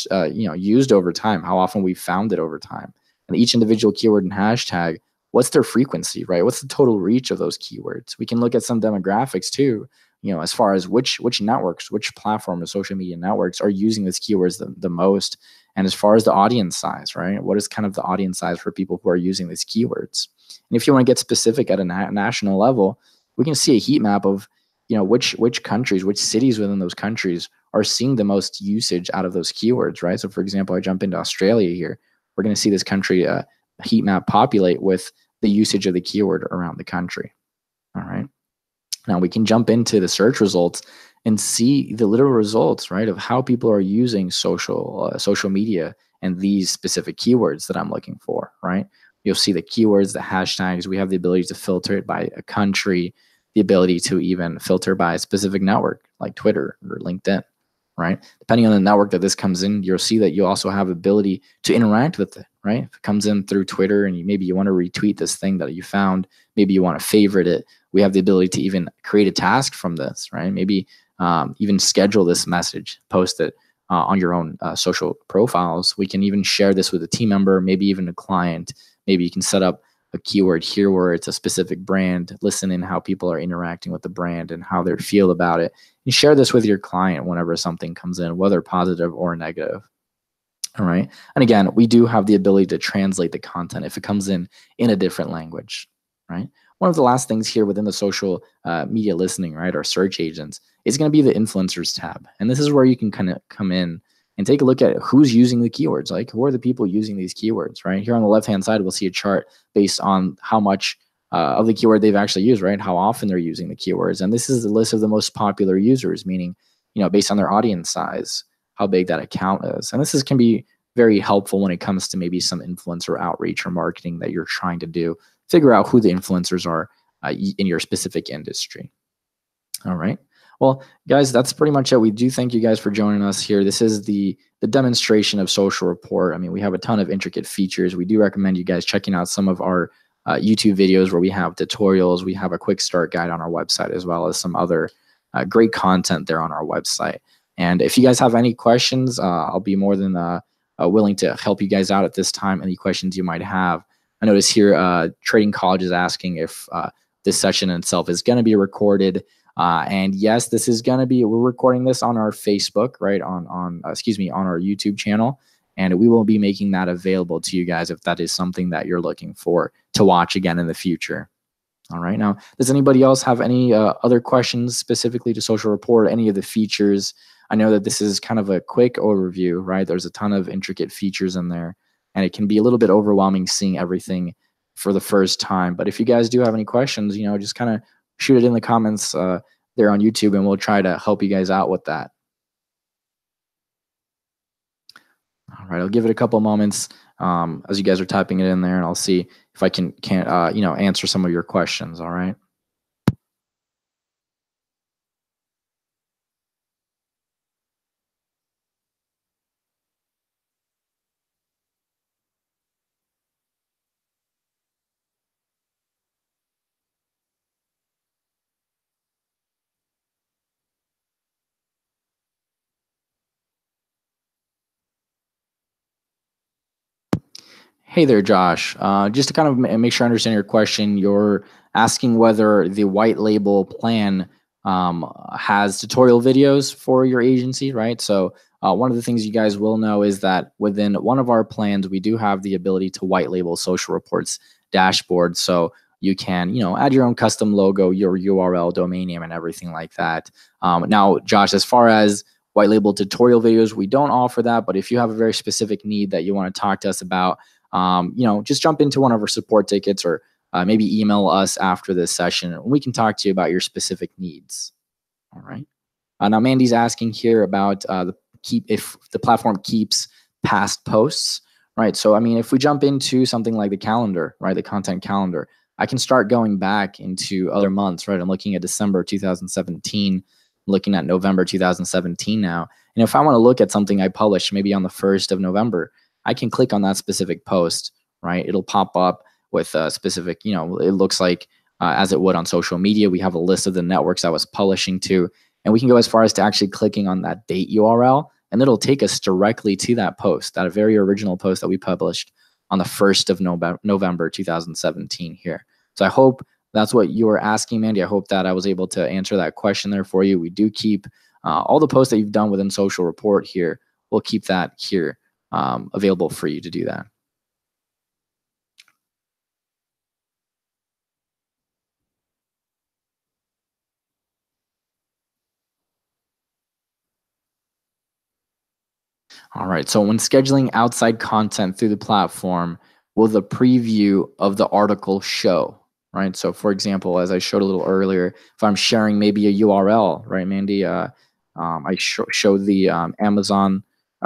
A: used over time, how often we've found it over time. And each individual keyword and hashtag, what's their frequency, right? What's the total reach of those keywords? We can look at some demographics too, as far as which networks, which platform of social media networks are using these keywords the most. And as far as the audience size, right? What is kind of the audience size for people who are using these keywords? And if you want to get specific at a national level, we can see a heat map of, which countries, which cities within those countries are seeing the most usage out of those keywords, right? So for example, I jump into Australia here. We're going to see this country heat map populate with the usage of the keyword around the country. All right. Now we can jump into the search results and see the literal results, right, of how people are using social media and these specific keywords that I'm looking for, right? You'll see the keywords, the hashtags. We have the ability to filter it by a country, the ability to even filter by a specific network like Twitter or LinkedIn, right? Depending on the network that this comes in, you'll see that you also have ability to interact with it, right? If it comes in through Twitter and maybe you want to retweet this thing that you found, maybe you want to favorite it, we have the ability to even create a task from this, right? Maybe even schedule this message, post it on your own social profiles. We can even share this with a team member, maybe even a client. Maybe you can set up a keyword here where it's a specific brand, listen in how people are interacting with the brand and how they feel about it, and share this with your client whenever something comes in, whether positive or negative. All right. And again, we do have the ability to translate the content if it comes in a different language, right? One of the last things here within the social media listening, right, or search agents, is going to be the influencers tab. And this is where you can kind of come in and take a look at who's using the keywords. Like, who are the people using these keywords, right? Here on the left-hand side, we'll see a chart based on how much of the keyword they've actually used, right? How often they're using the keywords. And this is the list of the most popular users, meaning, based on their audience size, how big that account is. And can be very helpful when it comes to maybe some influencer outreach or marketing that you're trying to do. Figure out who the influencers are in your specific industry. All right. Well, guys, that's pretty much it. We do thank you guys for joining us here. This is the demonstration of Social Report. I mean, we have a ton of intricate features. We do recommend you guys checking out some of our YouTube videos where we have tutorials. We have a quick start guide on our website, as well as some other great content there on our website. And if you guys have any questions, I'll be more than willing to help you guys out at this time. Any questions you might have. I notice here Trading College is asking if this session in itself is going to be recorded. And yes, this is going to be, we're recording this on our Facebook, right? On our YouTube channel. And we will be making that available to you guys if that is something that you're looking for to watch again in the future. All right. Now, does anybody else have any other questions specifically to Social Report, any of the features? I know that this is kind of a quick overview, right? There's a ton of intricate features in there, and it can be a little bit overwhelming seeing everything for the first time. But if you guys do have any questions, just kind of shoot it in the comments there on YouTube, and we'll try to help you guys out with that. All right, I'll give it a couple moments as you guys are typing it in there, and I'll see if I can answer some of your questions. All right. Hey there, Josh. Just to kind of make sure I understand your question, you're asking whether the white label plan has tutorial videos for your agency, right? So one of the things you guys will know is that within one of our plans, we do have the ability to white label Social Reports dashboard. So you can, add your own custom logo, your URL, domain name, and everything like that. Now, Josh, as far as white label tutorial videos, we don't offer that. But if you have a very specific need that you want to talk to us about, just jump into one of our support tickets, or maybe email us after this session, and we can talk to you about your specific needs. All right. Now, Mandy's asking here about if the platform keeps past posts, right? So, I mean, if we jump into something like the calendar, right, the content calendar, I can start going back into other months, right? I'm looking at December 2017, looking at November 2017 now. And if I want to look at something I published maybe on the 1st of November, I can click on that specific post, right? It'll pop up with a specific, it looks like as it would on social media, we have a list of the networks I was publishing to, and we can go as far as to actually clicking on that date URL, and it'll take us directly to that post, that very original post that we published on the 1st of November 2017 here. So I hope that's what you were asking, Mandy. I hope that I was able to answer that question there for you. We do keep all the posts that you've done within Social Report here. We'll keep that here available for you to do that. All right. So when scheduling outside content through the platform, will the preview of the article show? Right. So for example, as I showed a little earlier, if I'm sharing maybe a URL, right, Mandy, I showed the Amazon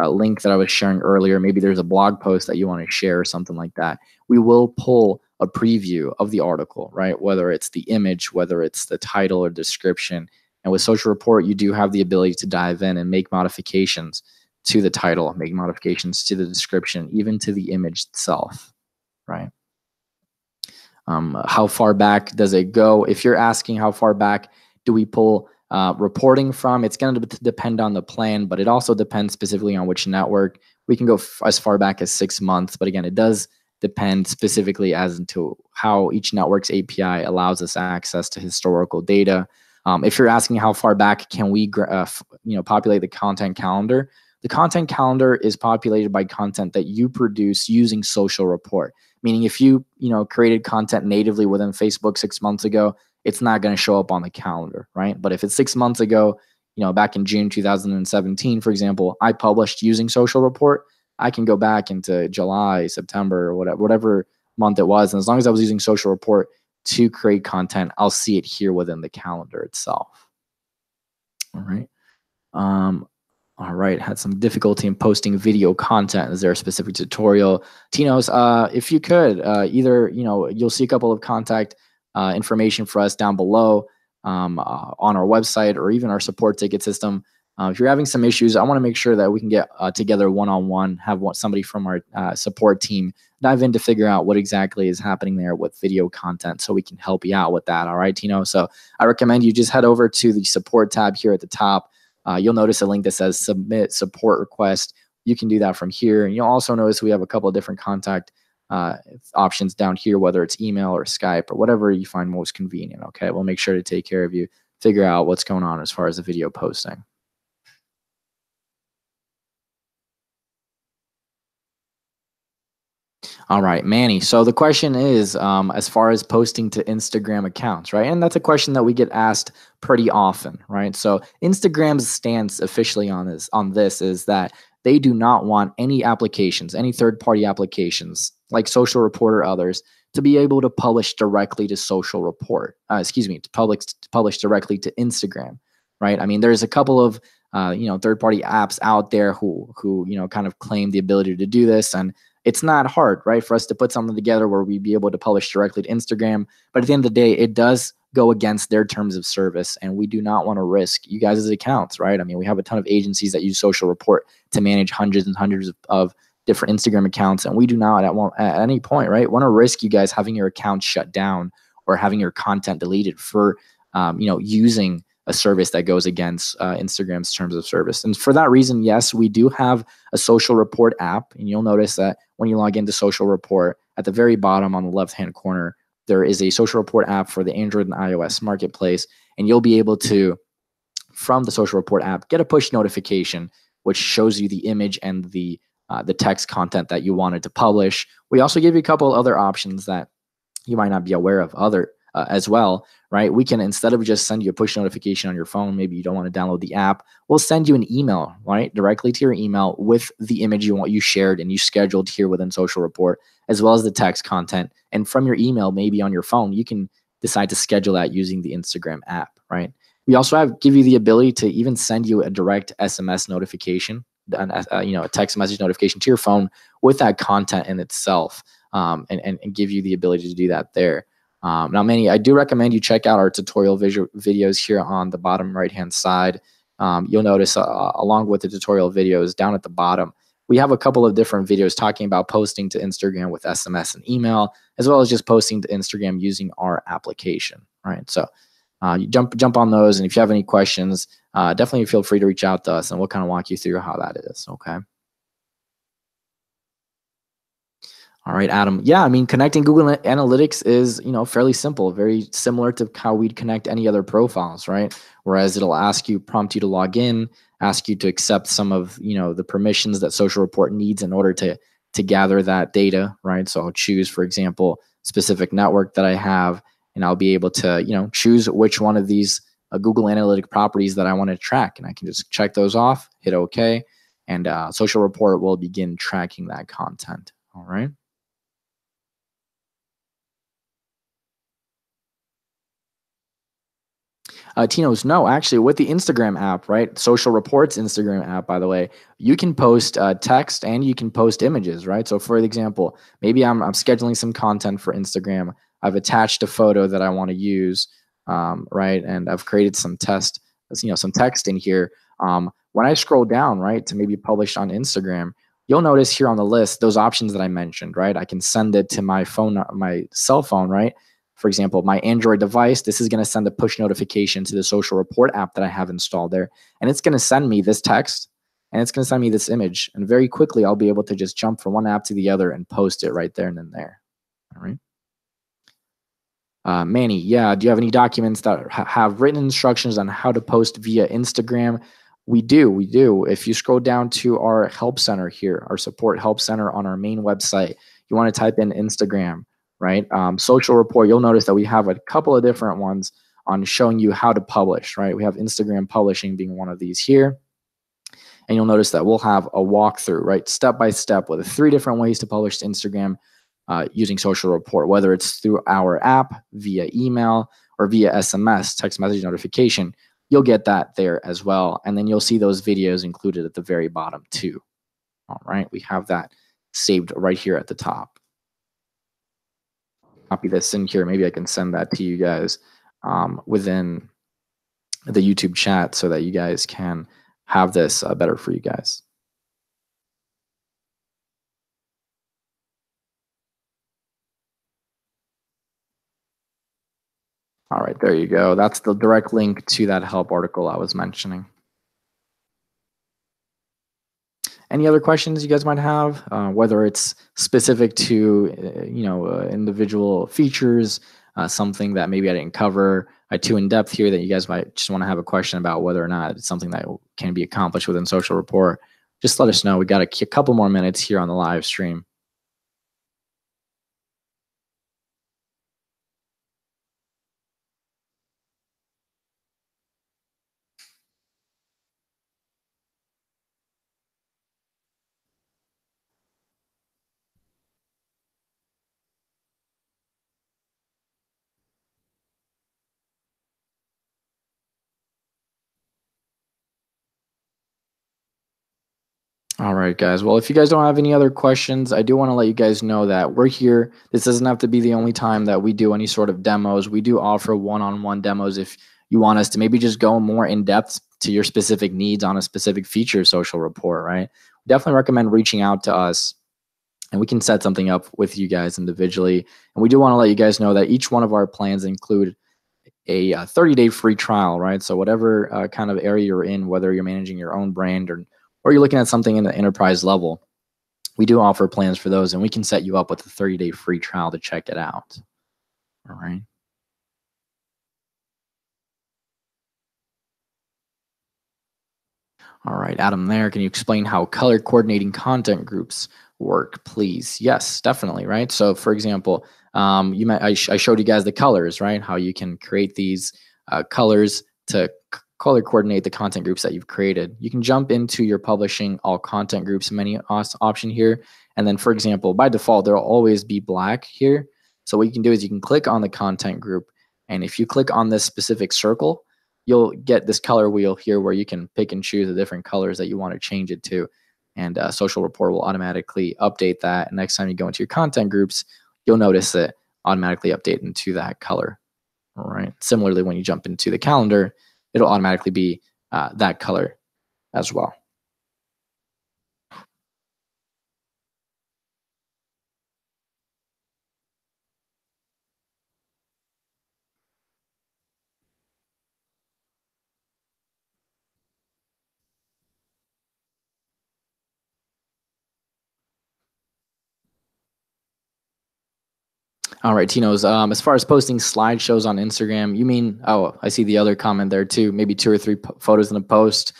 A: link that I was sharing earlier. Maybe there's a blog post that you want to share or something like that. We will pull a preview of the article, right? Whether it's the image, whether it's the title or description. And with Social Report, you do have the ability to dive in and make modifications to the title, make modifications to the description, even to the image itself, right? How far back does it go? If you're asking how far back do we pull reporting from, it's going to depend on the plan, but it also depends specifically on which network. We can go as far back as 6 months, but again, it does depend specifically as to how each network's API allows us access to historical data. If you're asking how far back can we populate the content calendar, The content calendar is populated by content that you produce using Social Report. Meaning if you created content natively within Facebook 6 months ago, it's not going to show up on the calendar, right? But if it's 6 months ago, back in June 2017, for example, I published using Social Report, I can go back into July, September, or whatever month it was. And as long as I was using Social Report to create content, I'll see it here within the calendar itself. All right. All right. Had some difficulty in posting video content. Is there a specific tutorial? Tinos, if you could, either, you'll see a couple of contact information for us down below on our website or even our support ticket system. If you're having some issues, I want to make sure that we can get together one-on-one, have somebody from our support team dive in to figure out what exactly is happening there with video content so we can help you out with that. All right, Tino? So I recommend you just head over to the support tab here at the top. You'll notice a link that says submit support request. You can do that from here. And you'll also notice we have a couple of different contact options down here, whether it's email or Skype or whatever you find most convenient. Okay, we'll make sure to take care of you, figure out what's going on as far as the video posting. All right, Manny. So the question is, as far as posting to Instagram accounts, right? And that's a question that we get asked pretty often, right? So Instagram's stance officially on this is that they do not want any applications, any third-party applications like Social Report or others, to be able to publish directly to Social Report. To publish directly to Instagram, right? I mean, there's a couple of third-party apps out there who kind of claim the ability to do this, and it's not hard, right, for us to put something together where we'd be able to publish directly to Instagram. But at the end of the day, it does go against their terms of service, and we do not want to risk you guys' accounts, right? I mean, we have a ton of agencies that use Social Report to manage hundreds and hundreds of different Instagram accounts, and we do not at any point, right, want to risk you guys having your account shut down or having your content deleted for, using a service that goes against Instagram's terms of service. And for that reason, yes, we do have a Social Report app, and you'll notice that when you log into Social Report, at the very bottom on the left-hand corner, there is a Social Report app for the Android and iOS marketplace, and you'll be able to, from the Social Report app, get a push notification which shows you the image and the text content that you wanted to publish. We also give you a couple other options that you might not be aware of as well, right? We can, instead of just send you a push notification on your phone, maybe you don't want to download the app, we'll send you an email, right, directly to your email with the image you shared and you scheduled here within Social Report, as well as the text content. And from your email, maybe on your phone, you can decide to schedule that using the Instagram app, right? We also give you the ability to even send you a direct SMS notification, a text message notification to your phone with that content in itself, and give you the ability to do that there. Now, Manny, I do recommend you check out our tutorial videos here on the bottom right-hand side. You'll notice along with the tutorial videos down at the bottom, we have a couple of different videos talking about posting to Instagram with SMS and email, as well as just posting to Instagram using our application, right? So you jump on those, and if you have any questions, definitely feel free to reach out to us, and we'll kind of walk you through how that is, okay? All right, Adam. Yeah, I mean, connecting Google Analytics is, fairly simple, very similar to how we'd connect any other profiles, right? Whereas it'll prompt you to log in, ask you to accept some of, the permissions that Social Report needs in order to gather that data, right? So I'll choose, for example, specific network that I have, and I'll be able to, choose which one of these Google Analytic properties that I want to track, and I can just check those off, hit OK, and Social Report will begin tracking that content. All right. Tino's, no, actually, with the Instagram app, right? Social Reports Instagram app, by the way, you can post text and you can post images, right? So, for example, maybe I'm scheduling some content for Instagram. I've attached a photo that I want to use, right? And I've created some text in here. When I scroll down, right, to maybe publish on Instagram, you'll notice here on the list those options that I mentioned, right? I can send it to my phone, my cell phone, right? For example, my Android device, this is going to send a push notification to the Social Report app that I have installed there. And it's going to send me this text, and it's going to send me this image. And very quickly, I'll be able to just jump from one app to the other and post it right there and then there. All right. Manny, yeah, do you have any documents that have written instructions on how to post via Instagram? We do. If you scroll down to our help center here, our support help center on our main website, you want to type in Instagram, right? Social Report, you'll notice that we have a couple of different ones on showing you how to publish, right? We have Instagram publishing being one of these here. And you'll notice that we'll have a walkthrough, right? Step by step with 3 different ways to publish to Instagram using Social Report, whether it's through our app, via email, or via SMS, text message notification. You'll get that there as well. And then you'll see those videos included at the very bottom too. All right, we have that saved right here at the top. Copy this in here. Maybe I can send that to you guys within the YouTube chat so that you guys can have this better for you guys. All right, there you go. That's the direct link to that help article I was mentioning. Any other questions you guys might have, whether it's specific to individual features, something that maybe I didn't cover too in depth here that you guys might just want to have a question about whether or not it's something that can be accomplished within Social Report, just let us know. We got a couple more minutes here on the live stream. All right, guys. Well, if you guys don't have any other questions, I do want to let you guys know that we're here. This doesn't have to be the only time that we do any sort of demos. We do offer one-on-one demos if you want us to maybe just go more in depth to your specific needs on a specific feature of Social Report, right? Definitely recommend reaching out to us and we can set something up with you guys individually. And we do want to let you guys know that each one of our plans include a 30-day free trial, right? So whatever kind of area you're in, whether you're managing your own brand or you're looking at something in the enterprise level, we do offer plans for those, and we can set you up with a 30-day free trial to check it out. All right. All right, Adam there, can you explain how color coordinating content groups work, please? Yes, definitely, right? So for example, I showed you guys the colors, right? How you can create these colors to color coordinate the content groups that you've created. You can jump into your publishing all content groups menu option here. And then for example, by default, there'll always be black here. So what you can do is you can click on the content group. And if you click on this specific circle, you'll get this color wheel here where you can pick and choose the different colors that you want to change it to. And Social Report will automatically update that. And next time you go into your content groups, you'll notice it automatically update into that color. All right. Similarly, when you jump into the calendar, it'll automatically be that color as well. All right, Tino's. As far as posting slideshows on Instagram, you mean? Oh, I see the other comment there too. Maybe 2 or 3 photos in a post.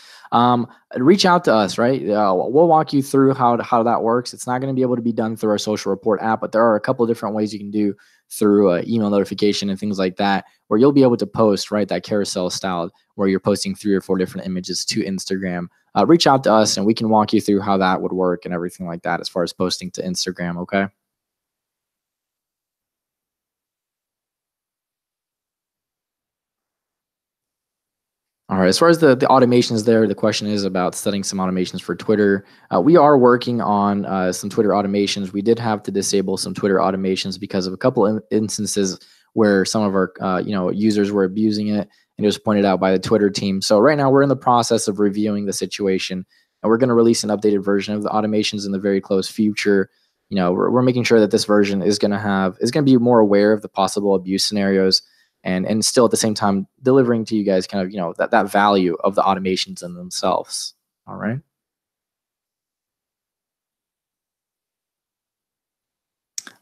A: Reach out to us, right? We'll walk you through how that works. It's not going to be able to be done through our Social Report app, but there are a couple of different ways you can do through email notification and things like that, where you'll be able to post, right, that carousel style, where you're posting 3 or 4 different images to Instagram. Reach out to us, and we can walk you through how that would work and everything like that as far as posting to Instagram. Okay. All right, as far as the automations there, the question is about setting some automations for Twitter. We are working on some Twitter automations. We did have to disable some Twitter automations because of a couple instances where some of our users were abusing it, and it was pointed out by the Twitter team. So right now we're in the process of reviewing the situation, and we're going to release an updated version of the automations in the very close future. We're making sure that this version is going to be more aware of the possible abuse scenarios, and still at the same time delivering to you guys kind of that value of the automations in themselves. All right.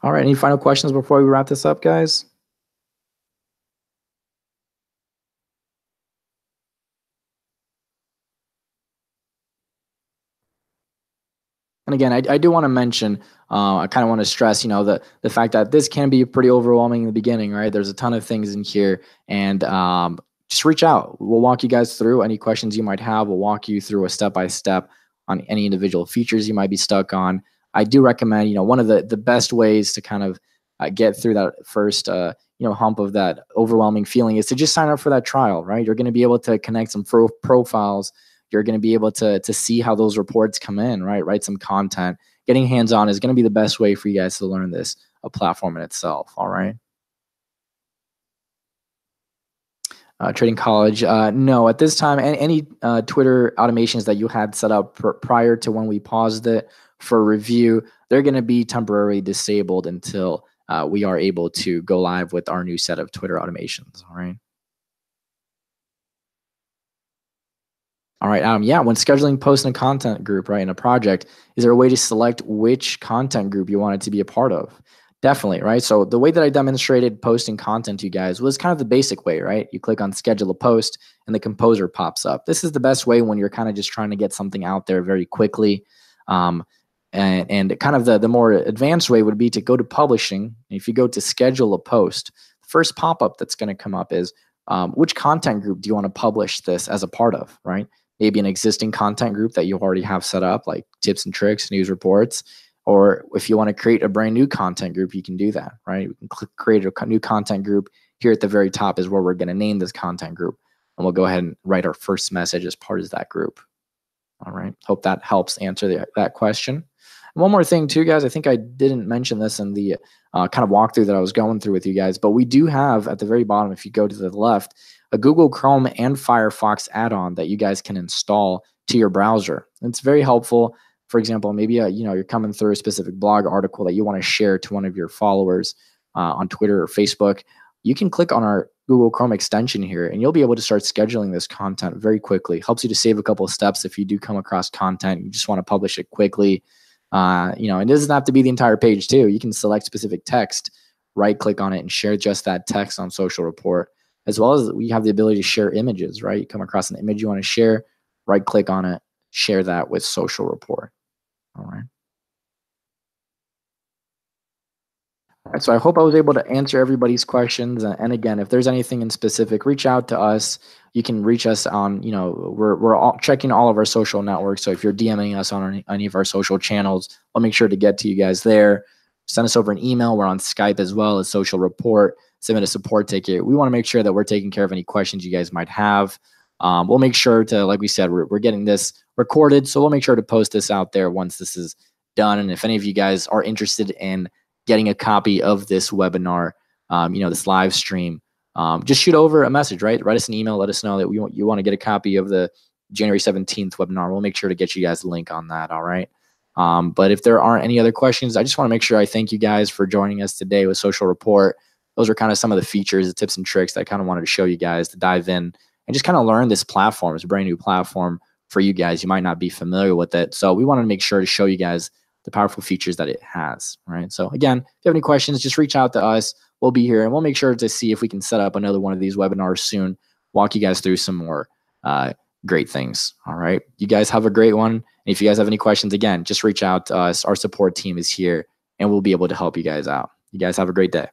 A: All right, any final questions before we wrap this up, guys? And again, I do want to mention, I kind of want to stress, the fact that this can be pretty overwhelming in the beginning, right? There's a ton of things in here, and just reach out. We'll walk you guys through any questions you might have. We'll walk you through a step-by-step on any individual features you might be stuck on. I do recommend, one of the best ways to kind of get through that first, hump of that overwhelming feeling is to just sign up for that trial, right? You're going to be able to connect some profiles. You're going to be able to see how those reports come in, right? Write some content. Getting hands-on is going to be the best way for you guys to learn this, a platform in itself, all right? Trading College, no, at this time, any Twitter automations that you had set up prior to when we paused it for review, they're going to be temporarily disabled until we are able to go live with our new set of Twitter automations, all right? All right, Adam, yeah, when scheduling posts in a content group, right, in a project, is there a way to select which content group you want it to be a part of? Definitely, right? So the way that I demonstrated posting content to you guys was kind of the basic way, right? You click on schedule a post and the composer pops up. This is the best way when you're kind of just trying to get something out there very quickly. And kind of the more advanced way would be to go to publishing. If you go to schedule a post, the first pop-up that's going to come up is which content group do you want to publish this as a part of, right? Maybe an existing content group that you already have set up, like tips and tricks, news reports. Or if you want to create a brand new content group, you can do that, right? We can create a new content group. Here at the very top is where we're going to name this content group. And we'll go ahead and write our first message as part of that group. All right. Hope that helps answer that question. And one more thing too, guys. I think I didn't mention this in the kind of walkthrough that I was going through with you guys, but we do have at the very bottom, if you go to the left, a Google Chrome and Firefox add-on that you guys can install to your browser. It's very helpful. For example, maybe you're coming through a specific blog article that you want to share to one of your followers on Twitter or Facebook. You can click on our Google Chrome extension here, and you'll be able to start scheduling this content very quickly. Helps you to save a couple of steps if you do come across content. You just want to publish it quickly. It doesn't have to be the entire page too. You can select specific text, right-click on it, and share just that text on Social Report. As well as we have the ability to share images, right? You come across an image you want to share, right-click on it, share that with Social Report. All right. All right. So I hope I was able to answer everybody's questions. And again, if there's anything in specific, reach out to us. You can reach us on, we're all checking all of our social networks. So if you're DMing us on any of our social channels, I'll make sure to get to you guys there. Send us over an email. We're on Skype as well as Social Report. Submit a support ticket. We want to make sure that we're taking care of any questions you guys might have. We'll make sure to, like we said, we're getting this recorded. So we'll make sure to post this out there once this is done. And if any of you guys are interested in getting a copy of this webinar, this live stream, just shoot over a message, right? Write us an email. Let us know that you want to get a copy of the January 17th webinar. We'll make sure to get you guys the link on that. All right. But if there aren't any other questions, I just want to make sure I thank you guys for joining us today with Social Report. Those are kind of some of the features, the tips and tricks that I kind of wanted to show you guys to dive in and just kind of learn this platform. It's a brand new platform for you guys. You might not be familiar with it. So we wanted to make sure to show you guys the powerful features that it has, right? So again, if you have any questions, just reach out to us. We'll be here and we'll make sure to see if we can set up another one of these webinars soon, walk you guys through some more great things. All right. You guys have a great one. And if you guys have any questions, again, just reach out to us. Our support team is here and we'll be able to help you guys out. You guys have a great day.